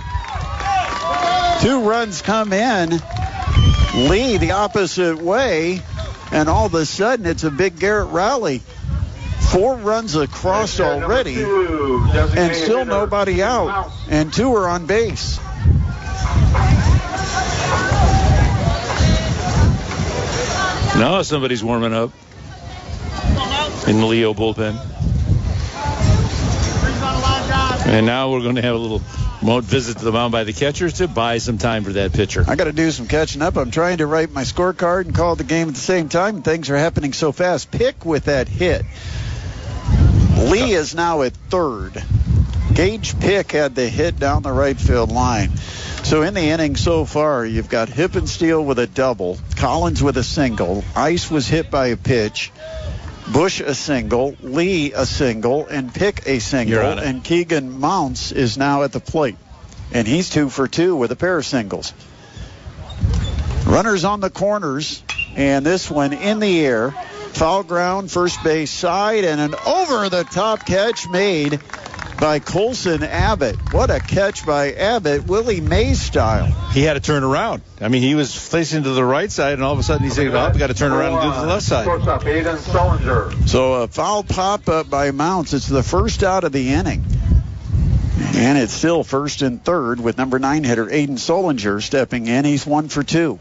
2 runs come in. Lee the opposite way, and all of a sudden it's a big Garrett rally. 4 runs across already, and still nobody out, and 2 are on base. Now somebody's warming up in the Leo bullpen. And now we're going to have a little visit to the mound by the catchers to buy some time for that pitcher. I got to do some catching up. I'm trying to write my scorecard and call the game at the same time. Things are happening so fast. Pick with that hit. Lee is now at third. Gage Pick had the hit down the right field line. So in the inning so far, you've got Hippensteel with a double, Collins with a single, Ice was hit by a pitch, Bush a single, Lee a single, and Pick a single, and Keegan Mounts is now at the plate. And he's 2 for 2 with a pair of singles. Runners on the corners, and this one in the air. Foul ground, first base side, and an over-the-top catch made by Colson Abbott. What a catch by Abbott, Willie Mays style. He had to turn around. I mean, he was facing to the right side, and all of a sudden he's saying, "Oh, we got to turn around and do the left side." So a foul pop-up by Mounts. It's the first out of the inning. And it's still first and third with number 9 hitter Aiden Solinger stepping in. He's 1 for 2.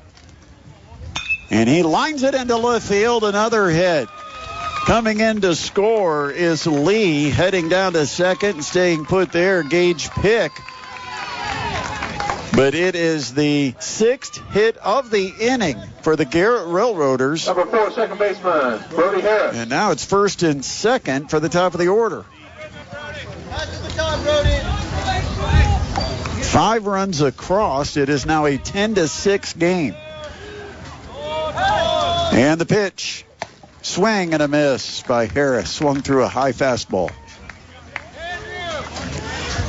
And he lines it into left field. Another hit. Coming in to score is Lee, heading down to second and staying put there, Gage Pick. But it is the 6th hit of the inning for the Garrett Railroaders. Number 4, second baseman, Brody Harris. And now it's first and second for the top of the order. 5 runs across. It is now a 10-6 game. And the pitch. Swing and a miss by Harris. Swung through a high fastball.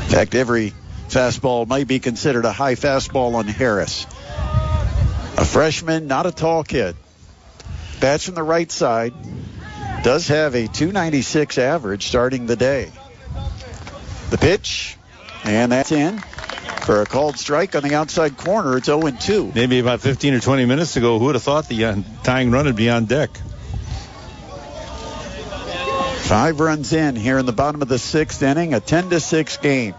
In fact, every fastball might be considered a high fastball on Harris. A freshman, not a tall kid. Bats from the right side. Does have a .296 average starting the day. The pitch, and that's in for a called strike on the outside corner. It's 0-2. Maybe about 15 or 20 minutes ago, who would have thought the tying run would be on deck? 5 runs in here in the bottom of the 6th inning, a 10-6 game.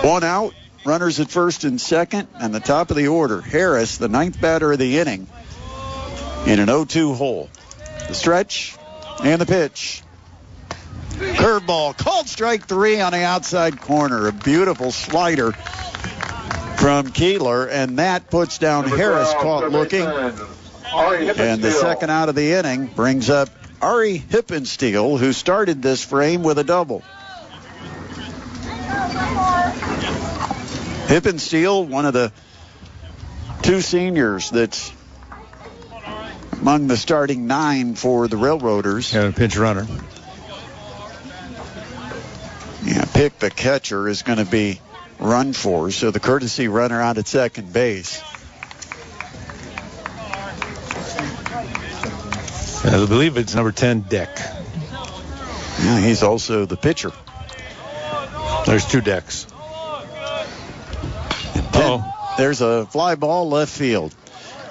1 out, runners at first and second, and the top of the order, Harris, the 9th batter of the inning, in an 0-2 hole. The stretch and the pitch. Curveball, called strike 3 on the outside corner. A beautiful slider from Keeler, and that puts down Harris, caught looking. And the second out of the inning brings up Ari Hippensteel, who started this frame with a double. Hippensteel, one of the 2 seniors that's among the starting 9 for the Railroaders. And a pinch runner. Yeah, Pick, the catcher, is going to be run for, so the courtesy runner out at second base. I believe it's number 10, Deck. Yeah, he's also the pitcher. There's 2 Decks. There's a fly ball left field.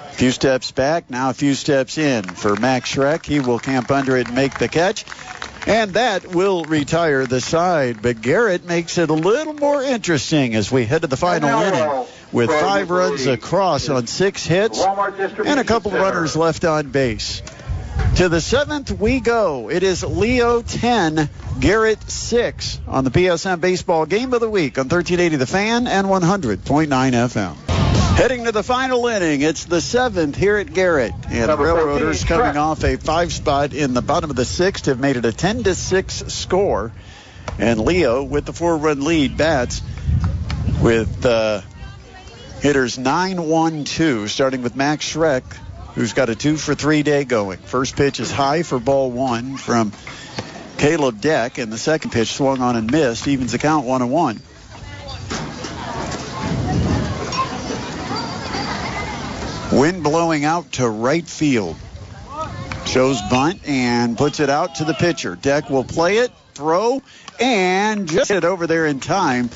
A few steps back, now a few steps in for Max Schreck. He will camp under it and make the catch. And that will retire the side. But Garrett makes it a little more interesting as we head to the final inning with 5 runs across on 6 hits and a couple of runners left on base. To the 7th we go. It is Leo 10, Garrett 6 on the PSM Baseball Game of the Week on 1380 The Fan and 100.9 FM. Heading to the final inning, it's the 7th here at Garrett. And the Railroaders, coming off a 5 spot in the bottom of the 6th, have made it a 10-6 score. And Leo, with the 4-run lead, bats with hitters 9-1-2, starting with Max Schreck, who's got a 2-for-3 day going. First pitch is high for ball 1 from Caleb Deck, and the second pitch swung on and missed, evens the count 1-1. Wind blowing out to right field. Shows bunt and puts it out to the pitcher. Deck will play it, throw, and just get it over there in time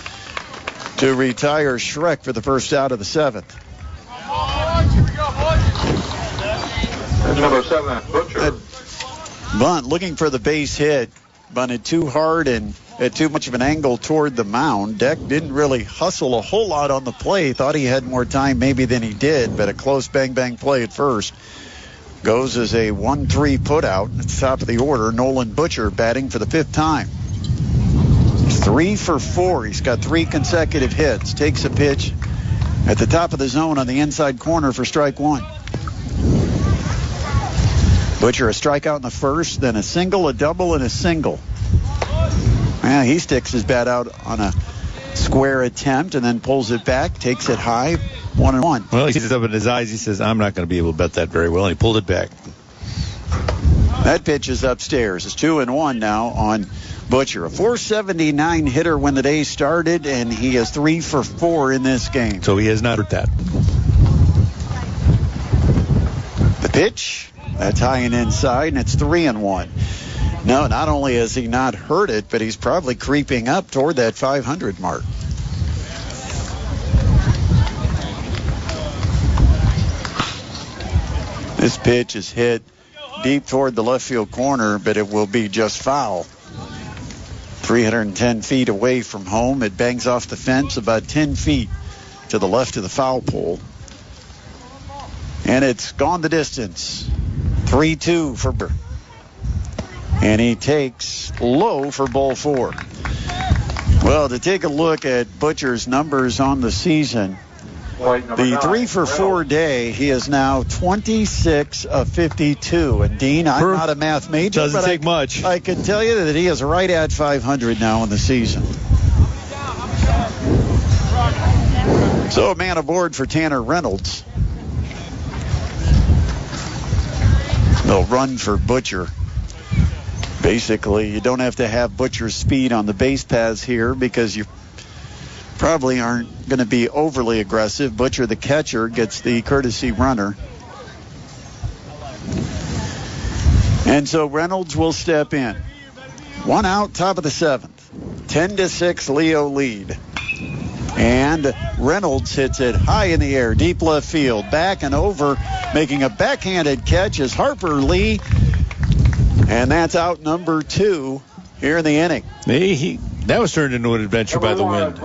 to retire Schreck for the first out of the 7th. And number 7, Butcher. Bunt looking for the base hit. Bunted too hard and at too much of an angle toward the mound. Deck didn't really hustle a whole lot on the play. Thought he had more time maybe than he did, but a close bang-bang play at first. Goes as a 1-3 putout at the top of the order. Nolan Butcher batting for the 5th time. He's 3 for 4. He's got 3 consecutive hits. Takes a pitch at the top of the zone on the inside corner for strike 1. Butcher a strikeout in the first, then a single, a double, and a single. Yeah, he sticks his bat out on a square attempt and then pulls it back, takes it high, 1-1. Well, he sees it up in his eyes. He says, I'm not going to be able to bet that very well. And he pulled it back. That pitch is upstairs. It's 2-1 now on Butcher. A .479 hitter when the day started, and he is 3 for 4 in this game. So he has not hurt that. The pitch, that's high and inside, and it's 3-1. No, not only has he not hurt it, but he's probably creeping up toward that 500 mark. This pitch is hit deep toward the left field corner, but it will be just foul. 310 feet away from home. It bangs off the fence about 10 feet to the left of the foul pole. And it's gone the distance. 3-2 for Burr. And he takes low for ball 4. Well, to take a look at Butcher's numbers on the season, the 3 for 4 day, he is now 26 of 52. And Dean, I'm not a math major. Doesn't take much. I can tell you that he is right at 500 now in the season. So a man aboard for Tanner Reynolds. They'll run for Butcher. Basically, you don't have to have Butcher's speed on the base paths here because you probably aren't going to be overly aggressive. Butcher, the catcher, gets the courtesy runner. And so Reynolds will step in. 1 out, top of the 7th. 10-6 Leo lead. And Reynolds hits it high in the air, deep left field, back and over, making a backhanded catch is Harper Lee. And that's out number 2 here in the inning. That was turned into an adventure by the wind.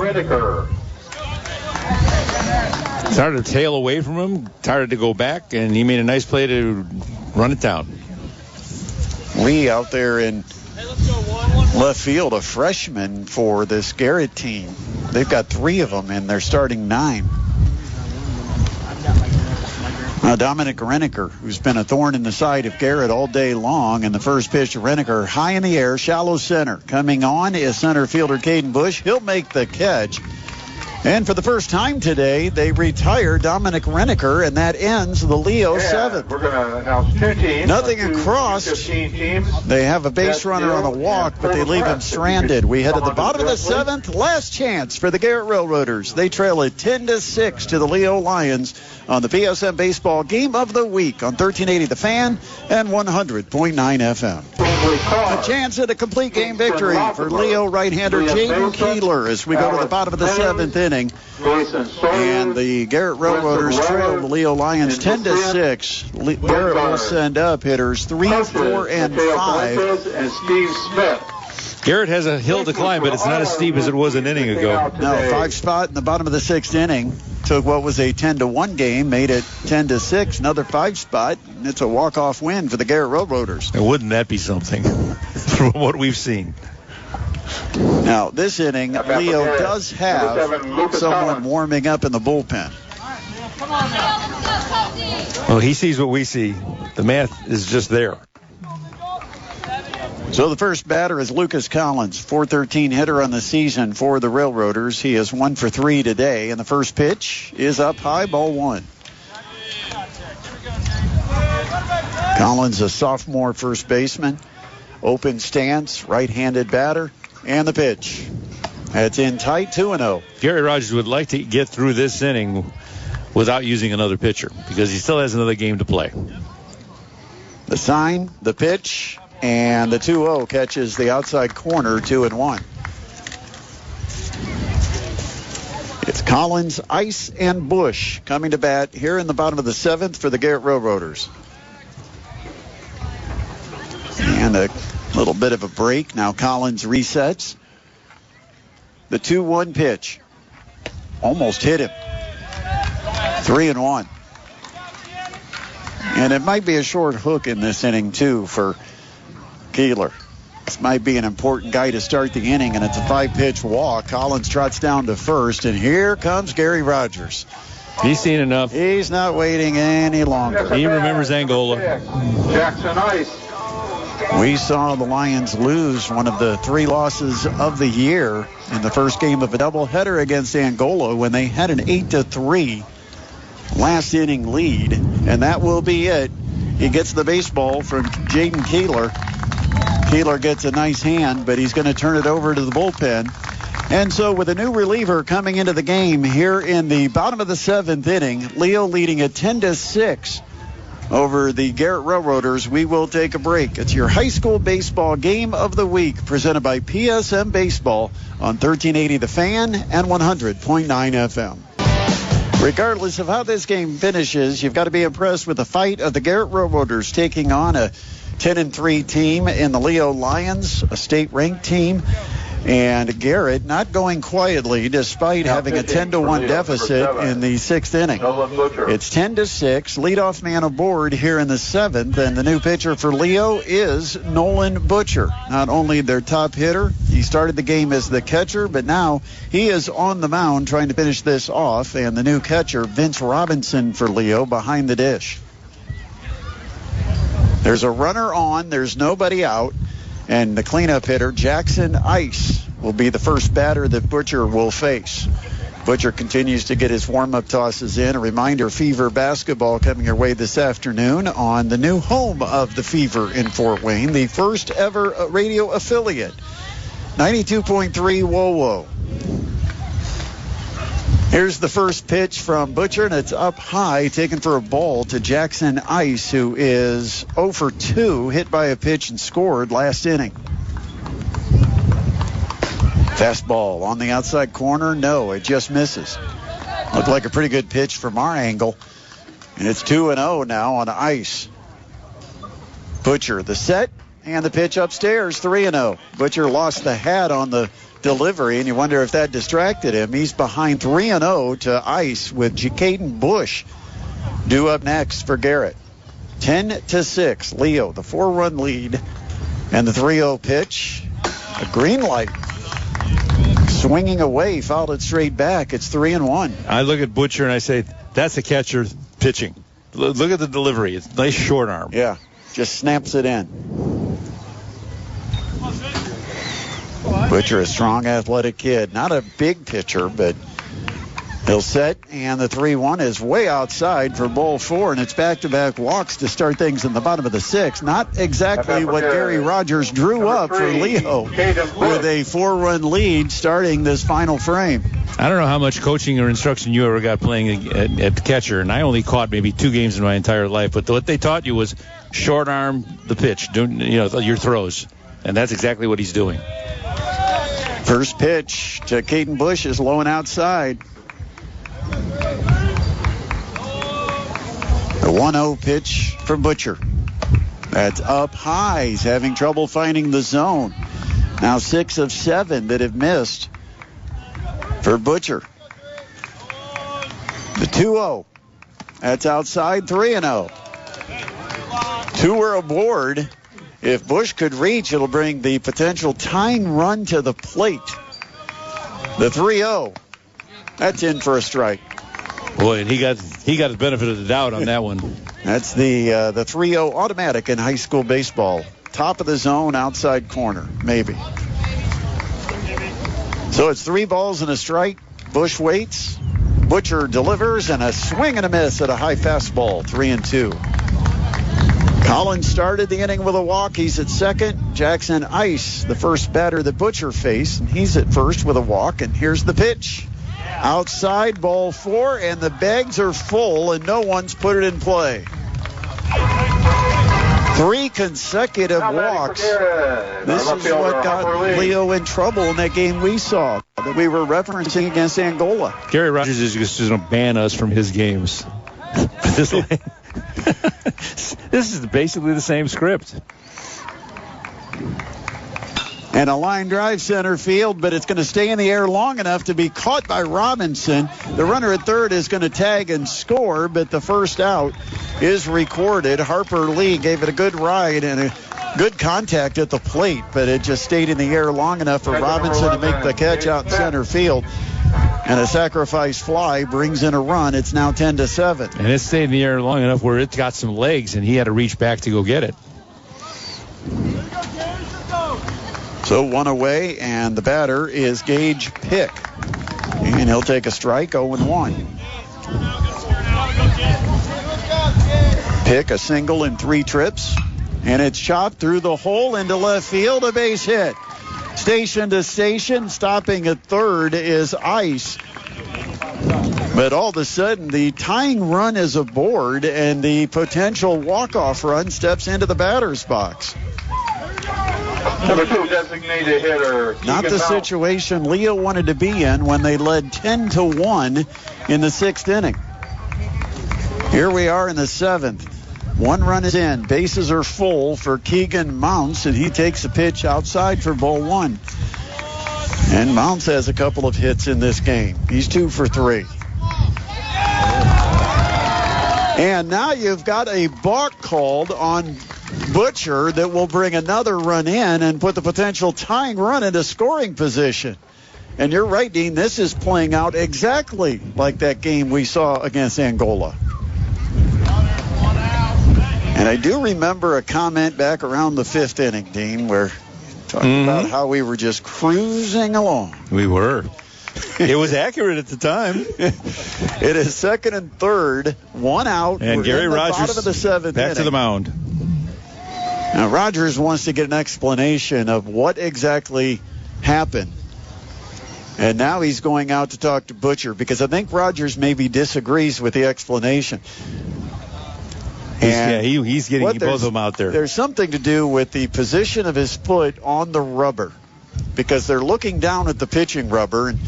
Started to tail away from him, started to go back, and he made a nice play to run it down. Lee out there in left field, a freshman for this Garrett team. They've got 3 of them, and they're starting 9. Dominic Renneker, who's been a thorn in the side of Garrett all day long, and the first pitch to Renneker, high in the air, shallow center. Coming on is center fielder Caden Bush. He'll make the catch. And for the first time today, they retire Dominic Renneker, and that ends the Leo 7th. We're going to announce 2 teams. Nothing across. 15 teams. They have a base runner on a walk, but they leave him stranded. We head to the bottom of the 7th. Last chance for the Garrett Railroaders. They trail it 10-6 to the Leo Lions on the PSM Baseball Game of the Week on 1380 The Fan and 100.9 FM. A chance at a complete game victory for Leo right-hander Jaden Keeler as we go to the bottom of the 7th inning. And the Garrett Railroaders trail the Leo Lions 10-6. Garrett will send up hitters 3, 4, and 5. And Steve Smith. Garrett has a hill to climb, but it's not as steep as it was an inning ago. No, 5 spot in the bottom of the 6th inning. Took what was a 10-1 game, made it 10-6. Another 5 spot, and it's a walk-off win for the Garrett Railroaders. And wouldn't that be something from what we've seen? Now, this inning, Leo does have someone warming up in the bullpen. Well, he sees what we see. The math is just there. So the first batter is Lucas Collins, .413 hitter on the season for the Railroaders. He is 1 for 3 today, and the first pitch is up high, ball 1. Collins, a sophomore first baseman, open stance, right-handed batter, and the pitch. That's in tight, 2-0. Garrett Rogers would like to get through this inning without using another pitcher because he still has another game to play. The sign, the pitch, and the 2-0 catches the outside corner, 2-1. It's Collins, Ice, and Bush coming to bat here in the bottom of the 7th for the Garrett Railroaders. And a little bit of a break. Now Collins resets. The 2-1 pitch. Almost hit him. 3-1. And it might be a short hook in this inning, too, for Keeler. This might be an important guy to start the inning, and it's a 5-pitch walk. Collins trots down to first, and here comes Gary Rogers. He's seen enough. He's not waiting any longer. He remembers Angola. Jackson Ice. We saw the Lions lose one of the 3 losses of the year in the first game of a doubleheader against Angola when they had an 8-3 last inning lead, and that will be it. He gets the baseball from Jaden Keeler. Keeler gets a nice hand, but he's going to turn it over to the bullpen. And so with a new reliever coming into the game here in the bottom of the 7th inning, Leo leading at 10-6 over the Garrett Railroaders. We will take a break. It's your high school baseball game of the week presented by PSM Baseball on 1380 The Fan and 100.9 FM. Regardless of how this game finishes, you've got to be impressed with the fight of the Garrett Railroaders taking on a 10-3 team in the Leo Lions, a state-ranked team. And Garrett not going quietly despite having a 10-1 deficit in the 6th inning. It's 10-6, leadoff man aboard here in the 7th, and the new pitcher for Leo is Nolan Butcher. Not only their top hitter, he started the game as the catcher, but now he is on the mound trying to finish this off, and the new catcher, Vince Robinson for Leo, behind the dish. There's a runner on, there's nobody out. And the cleanup hitter, Jackson Ice, will be the first batter that Butcher will face. Butcher continues to get his warm-up tosses in. A reminder, Fever basketball coming your way this afternoon on the new home of the Fever in Fort Wayne, the first ever radio affiliate, 92.3 WOWO. Here's the first pitch from Butcher, and it's up high, taken for a ball to Jackson Ice, who is 0 for 2, hit by a pitch and scored last inning. Fastball on the outside corner. No, it just misses. Looked like a pretty good pitch from our angle, and it's 2-0 now on Ice. Butcher, the set, and the pitch upstairs, 3-0. Butcher lost the hat on the delivery, and you wonder if that distracted him. He's behind 3-0 to Ice with Jacaden Bush due up next for Garrett. 10-6, Leo, the 4-run lead, and the 3-0 pitch, a green light. Swinging away, fouled it straight back. It's 3-1. I look at Butcher and I say, that's a catcher pitching. Look at the delivery. It's a nice short arm. Yeah, just snaps it in. Butcher, a strong, athletic kid. Not a big pitcher, but he'll set, and the 3-1 is way outside for ball 4, and it's back-to-back walks to start things in the bottom of the 6th. Not exactly what Gary Rogers drew up for Leo with a 4-run lead starting this final frame. I don't know how much coaching or instruction you ever got playing at the catcher, and I only caught maybe 2 games in my entire life, but what they taught you was short arm the pitch, your throws, and that's exactly what he's doing. First pitch to Caden Bush is low and outside. The 1-0 pitch from Butcher. That's up high. He's having trouble finding the zone. Now 6 of 7 that have missed for Butcher. The 2-0. That's outside, 3-0. 2 are aboard. If Bush could reach, it'll bring the potential tying run to the plate. The 3-0. That's in for a strike. Boy, and he got the benefit of the doubt on that one. That's the 3-0 automatic in high school baseball. Top of the zone, outside corner, maybe. So it's 3 balls and a strike. Bush waits. Butcher delivers, and a swing and a miss at a high fastball, 3-2. Collins started the inning with a walk. He's at second. Jackson Ice, the first batter that Butcher faced, and he's at first with a walk. And here's the pitch. Outside, ball 4, and the bags are full, and no one's put it in play. 3 consecutive walks. This is what got Leo in trouble in that game we saw that we were referencing against Angola. Gary Rogers is just going to ban us from his games. This is basically the same script. And a line drive center field, but it's going to stay in the air long enough to be caught by Robinson. The runner at third is going to tag and score, but the first out is recorded. Harper Lee gave it a good ride and a good contact at the plate, but it just stayed in the air long enough for Robinson to make the catch out in center field. And a sacrifice fly brings in a run. It's now 10-7. And it stayed in the air long enough where it got some legs, and he had to reach back to go get it. So 1 away, and the batter is Gage Pick. And he'll take a strike, 0-1. Pick a single in 3 trips, and it's chopped through the hole into left field, a base hit. Station to station, stopping at third is Ice. But all of a sudden, the tying run is aboard, and the potential walk-off run steps into the batter's box. Number 2 designated hitter. Not the situation Leo wanted to be in when they led 10-1 in the 6th inning. Here we are in the 7th. 1 run is in. Bases are full for Keegan Mounts, and he takes a pitch outside for ball 1. And Mounts has a couple of hits in this game. He's 2 for 3. And now you've got a balk called on Butcher that will bring another run in and put the potential tying run into scoring position. And you're right, Dean, this is playing out exactly like that game we saw against Angola. And I do remember a comment back around the 5th inning, Dean, where talking about how we were just cruising along. We were. It was accurate at the time. It is 2nd and 3rd, 1 out. And Gary Rogers of the 7th back inning. to the mound. Now, Rogers wants to get an explanation of what exactly happened. And now he's going out to talk to Butcher because I think Rogers maybe disagrees with the explanation. He's getting both of them out there. There's something to do with the position of his foot on the rubber because they're looking down at the pitching rubber, and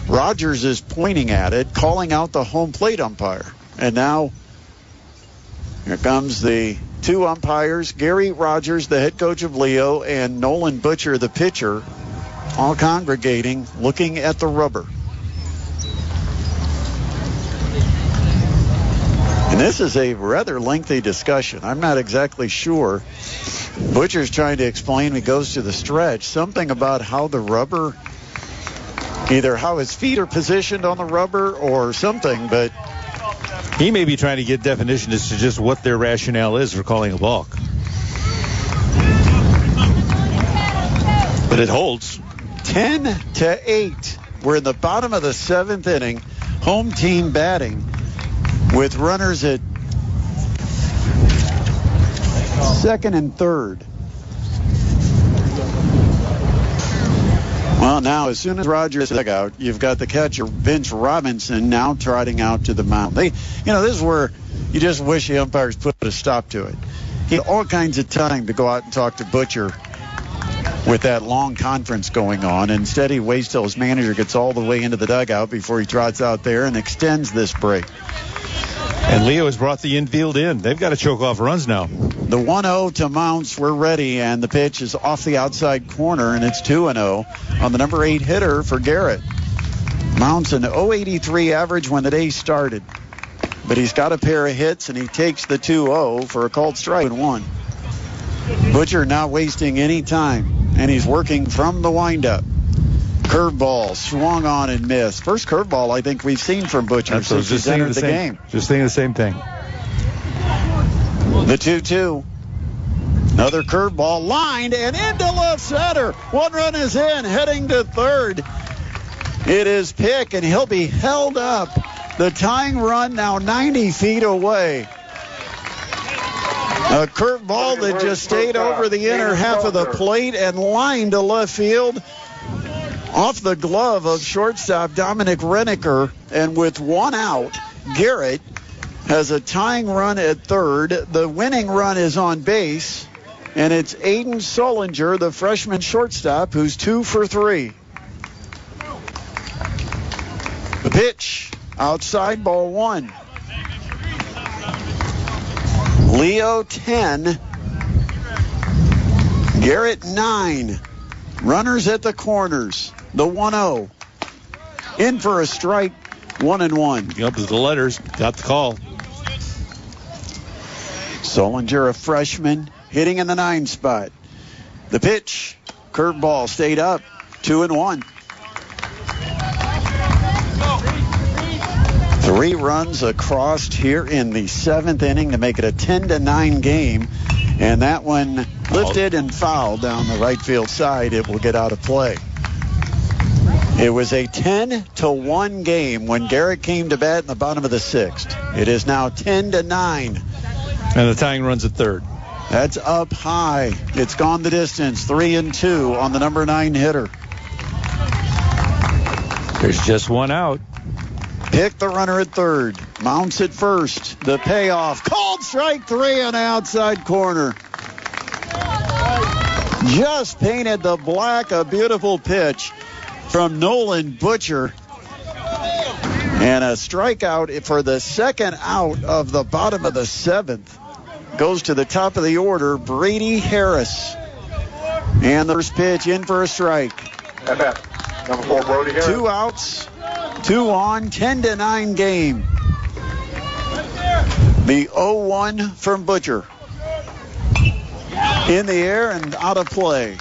Rogers is pointing at it, calling out the home plate umpire. And now here comes the 2 umpires, Gary Rogers, the head coach of Leo, and Nolan Butcher, the pitcher, all congregating, looking at the rubber. And this is a rather lengthy discussion. I'm not exactly sure. Butcher's trying to explain, he goes to the stretch, something about how the rubber, either how his feet are positioned on the rubber or something, but he may be trying to get definition as to just what their rationale is for calling a balk. But it holds. 10-8. We're in the bottom of the 7th inning. Home team batting with runners at 2nd and 3rd. Well, now, as soon as Rogers is out, you've got the catcher, Vince Robinson, now trotting out to the mound. This is where you just wish the umpires put a stop to it. He had all kinds of time to go out and talk to Butcher with that long conference going on. Instead, he waits till his manager gets all the way into the dugout before he trots out there and extends this break. And Leo has brought the infield in. They've got to choke off runs now. The 1-0 to Mounts, we're ready, and the pitch is off the outside corner, and it's 2-0 on the number 8 hitter for Garrett. Mounts an .083 average when the day started, but he's got a pair of hits, and he takes the 2-0 for a called strike and 1. Butcher not wasting any time, and he's working from the windup. Curveball swung on and missed. First curveball I think we've seen from Butcher since he's entered the game. Just thinking the same thing. The 2-2. Another curveball lined and into left center. 1 run is in, heading to 3rd. It is Pick, and he'll be held up. The tying run now 90 feet away. A curveball that just stayed over the inner half of the plate and lined to left field. Off the glove of shortstop Dominic Renneker, and with 1 out, Garrett has a tying run at 3rd. The winning run is on base, and it's Aiden Solinger, the freshman shortstop, who's 2 for 3. The pitch, outside, ball 1. Leo 10, Garrett 9. Runners at the corners. The 1-0. In for a strike, 1-1. Up to the letters. Got the call. Solinger, a freshman, hitting in the 9 spot. The pitch, curveball, stayed up, 2-1. 3 runs across here in the 7th inning to make it a 10-9 game. And that one lifted and fouled down the right field side. It will get out of play. It was a 10-1 game when Garrett came to bat in the bottom of the 6th. It is now 10-9. And the tying run's at 3rd. That's up high. It's gone the distance. 3-2 on the number 9 hitter. There's just 1 out. Pick the runner at third. Mounts at first. The payoff. Called strike 3 on the outside corner. Just painted the black. A beautiful pitch from Nolan Butcher. And a strikeout for the second out of the bottom of the 7th. Goes to the top of the order, Brady Harris. And the first pitch in for a strike. FF, number 4, Brody Harris. 2 outs, 2 on, 10-9 game. The 0-1 from Butcher. In the air and out of play.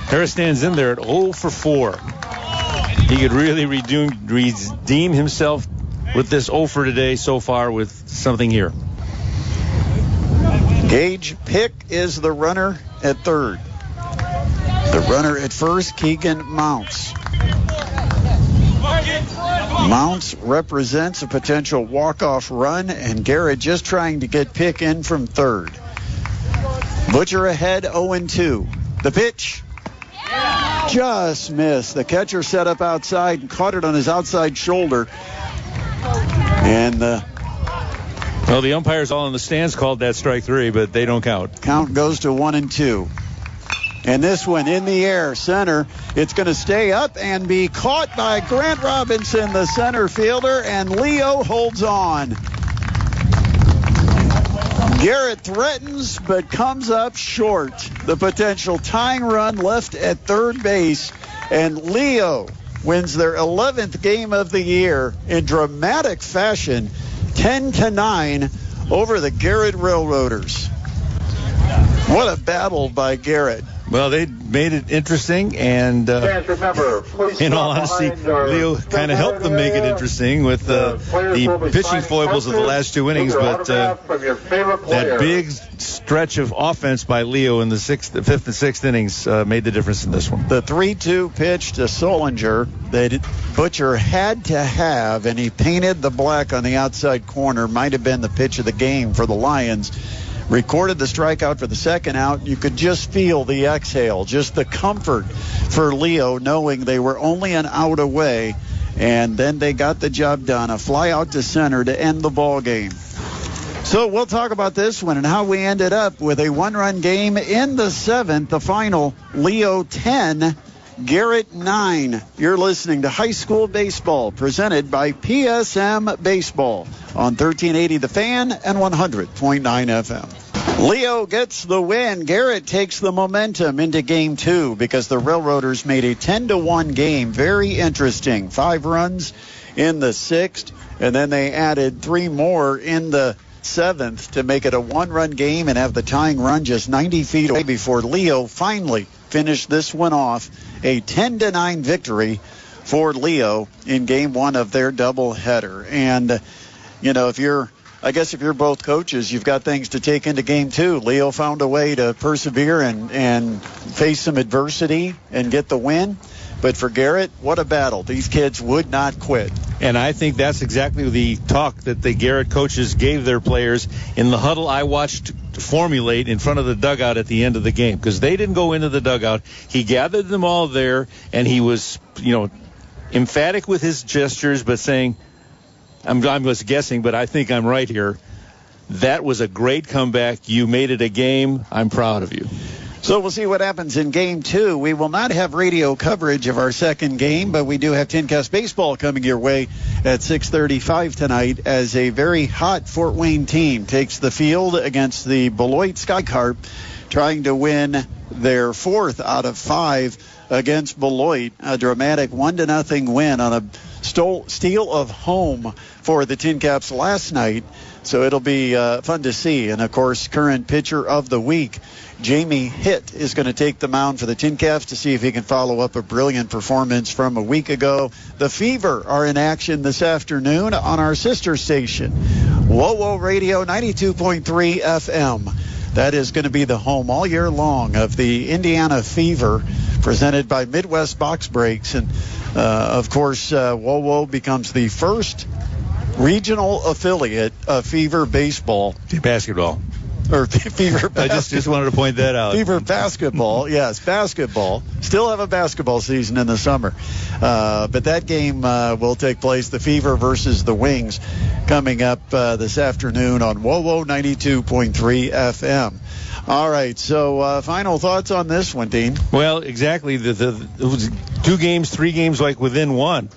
Harris stands in there at 0 for 4. He could really redeem himself with this 0 for today so far with something here. Gage Pick is the runner at third. The runner at first, Keegan Mounts. Mounts represents a potential walk-off run, and Garrett just trying to get Pick in from third. Butcher ahead, 0-2. The pitch. Just missed. The catcher set up outside and caught it on his outside shoulder. And the umpires all in the stands called that strike 3, but they don't count. Count goes to 1-2. And this one in the air, center. It's going to stay up and be caught by Grant Robinson, the center fielder, and Leo holds on. Garrett threatens but comes up short. The potential tying run left at third base, and Leo wins their 11th game of the year in dramatic fashion, 10-9 over the Garrett Railroaders. What a battle by Garrett. Well, they made it interesting, and in all honesty, Leo kind of helped them make it interesting with the pitching foibles of the last 2 innings, but that big stretch of offense by Leo in the 5th and 6th innings made the difference in this one. The 3-2 pitch to Solinger that Butcher had to have, and he painted the black on the outside corner, might have been the pitch of the game for the Lions. Recorded the strikeout for the second out. You could just feel the exhale, just the comfort for Leo knowing they were only an out away, and then they got the job done. A fly out to center to end the ball game. So we'll talk about this one and how we ended up with a 1-run game in the 7th. The final, Leo 10, Garrett 9. You're listening to High School Baseball presented by PSM Baseball on 1380 The Fan and 100.9 FM. Leo gets the win. Garrett takes the momentum into game 2 because the Railroaders made a 10-1 game. Very interesting. 5 runs in the 6th, and then they added 3 more in the 7th to make it a 1-run game and have the tying run just 90 feet away before Leo finally finished this one off. A 10-9 victory for Leo in game 1 of their doubleheader. And, if you're both coaches, you've got things to take into game 2. Leo found a way to persevere and face some adversity and get the win. But for Garrett, what a battle. These kids would not quit. And I think that's exactly the talk that the Garrett coaches gave their players in the huddle I watched formulate in front of the dugout at the end of the game, because they didn't go into the dugout. He gathered them all there, and he was, emphatic with his gestures, but saying, I'm just guessing, but I think I'm right here. That was a great comeback. You made it a game. I'm proud of you. So we'll see what happens in game 2. We will not have radio coverage of our second game, but we do have TinCast Baseball coming your way at 6:35 tonight as a very hot Fort Wayne team takes the field against the Beloit Skycarp, trying to win their 4th out of 5 against Beloit. A dramatic 1-0 win on a steal of home for the Tin Caps last night. So it'll be fun to see. And, of course, current pitcher of the week, Jamie Hitt, is going to take the mound for the Tin Caps to see if he can follow up a brilliant performance from a week ago. The Fever are in action this afternoon on our sister station, WOWO Radio 92.3 FM. That is going to be the home all year long of the Indiana Fever, presented by Midwest Box Breaks. And, of course, WOWO becomes the first regional affiliate of Fever Baseball. Basketball. Or Fever basketball. I just wanted to point that out. Fever basketball. Yes, basketball. Still have a basketball season in the summer. But that game will take place, the Fever versus the Wings, coming up this afternoon on WOWO 92.3 FM. All right, so final thoughts on this one, Dean? Well, exactly. It was 2 games, 3 games like within one.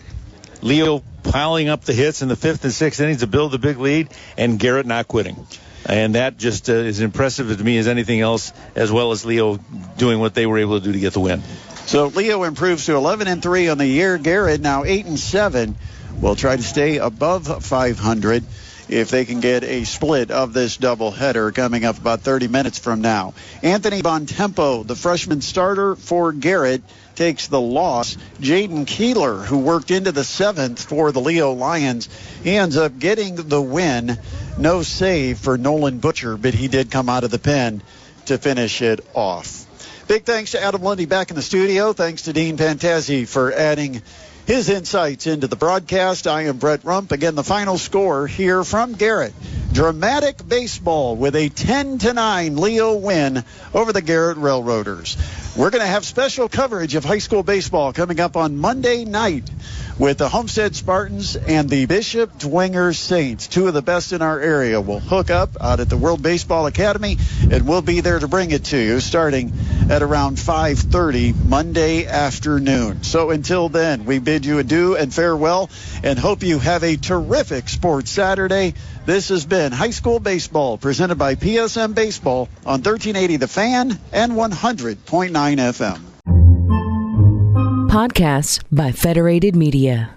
Leo piling up the hits in the 5th and 6th innings to build the big lead, and Garrett not quitting. And that just is impressive to me as anything else, as well as Leo doing what they were able to do to get the win. So Leo improves to 11-3 on the year. Garrett now 8-7. Will try to stay above 500 if they can get a split of this doubleheader coming up about 30 minutes from now. Anthony Bontempo, the freshman starter for Garrett, takes the loss. Jaden Keeler, who worked into the 7th for the Leo Lions, he ends up getting the win. No save for Nolan Butcher, but he did come out of the pen to finish it off. Big thanks to Adam Lundy back in the studio. Thanks to Dean Pantazi for adding his insights into the broadcast. I am Brett Rump. Again, the final score here from Garrett. Dramatic baseball with a 10-9 Leo win over the Garrett Railroaders. We're going to have special coverage of high school baseball coming up on Monday night with the Homestead Spartans and the Bishop Dwenger Saints. 2 of the best in our area will hook up out at the World Baseball Academy, and we'll be there to bring it to you starting at around 5:30 Monday afternoon. So until then, we bid you adieu and farewell and hope you have a terrific sports Saturday. This has been High School Baseball presented by PSM Baseball on 1380 The Fan and 100.9 FM. Podcasts by Federated Media.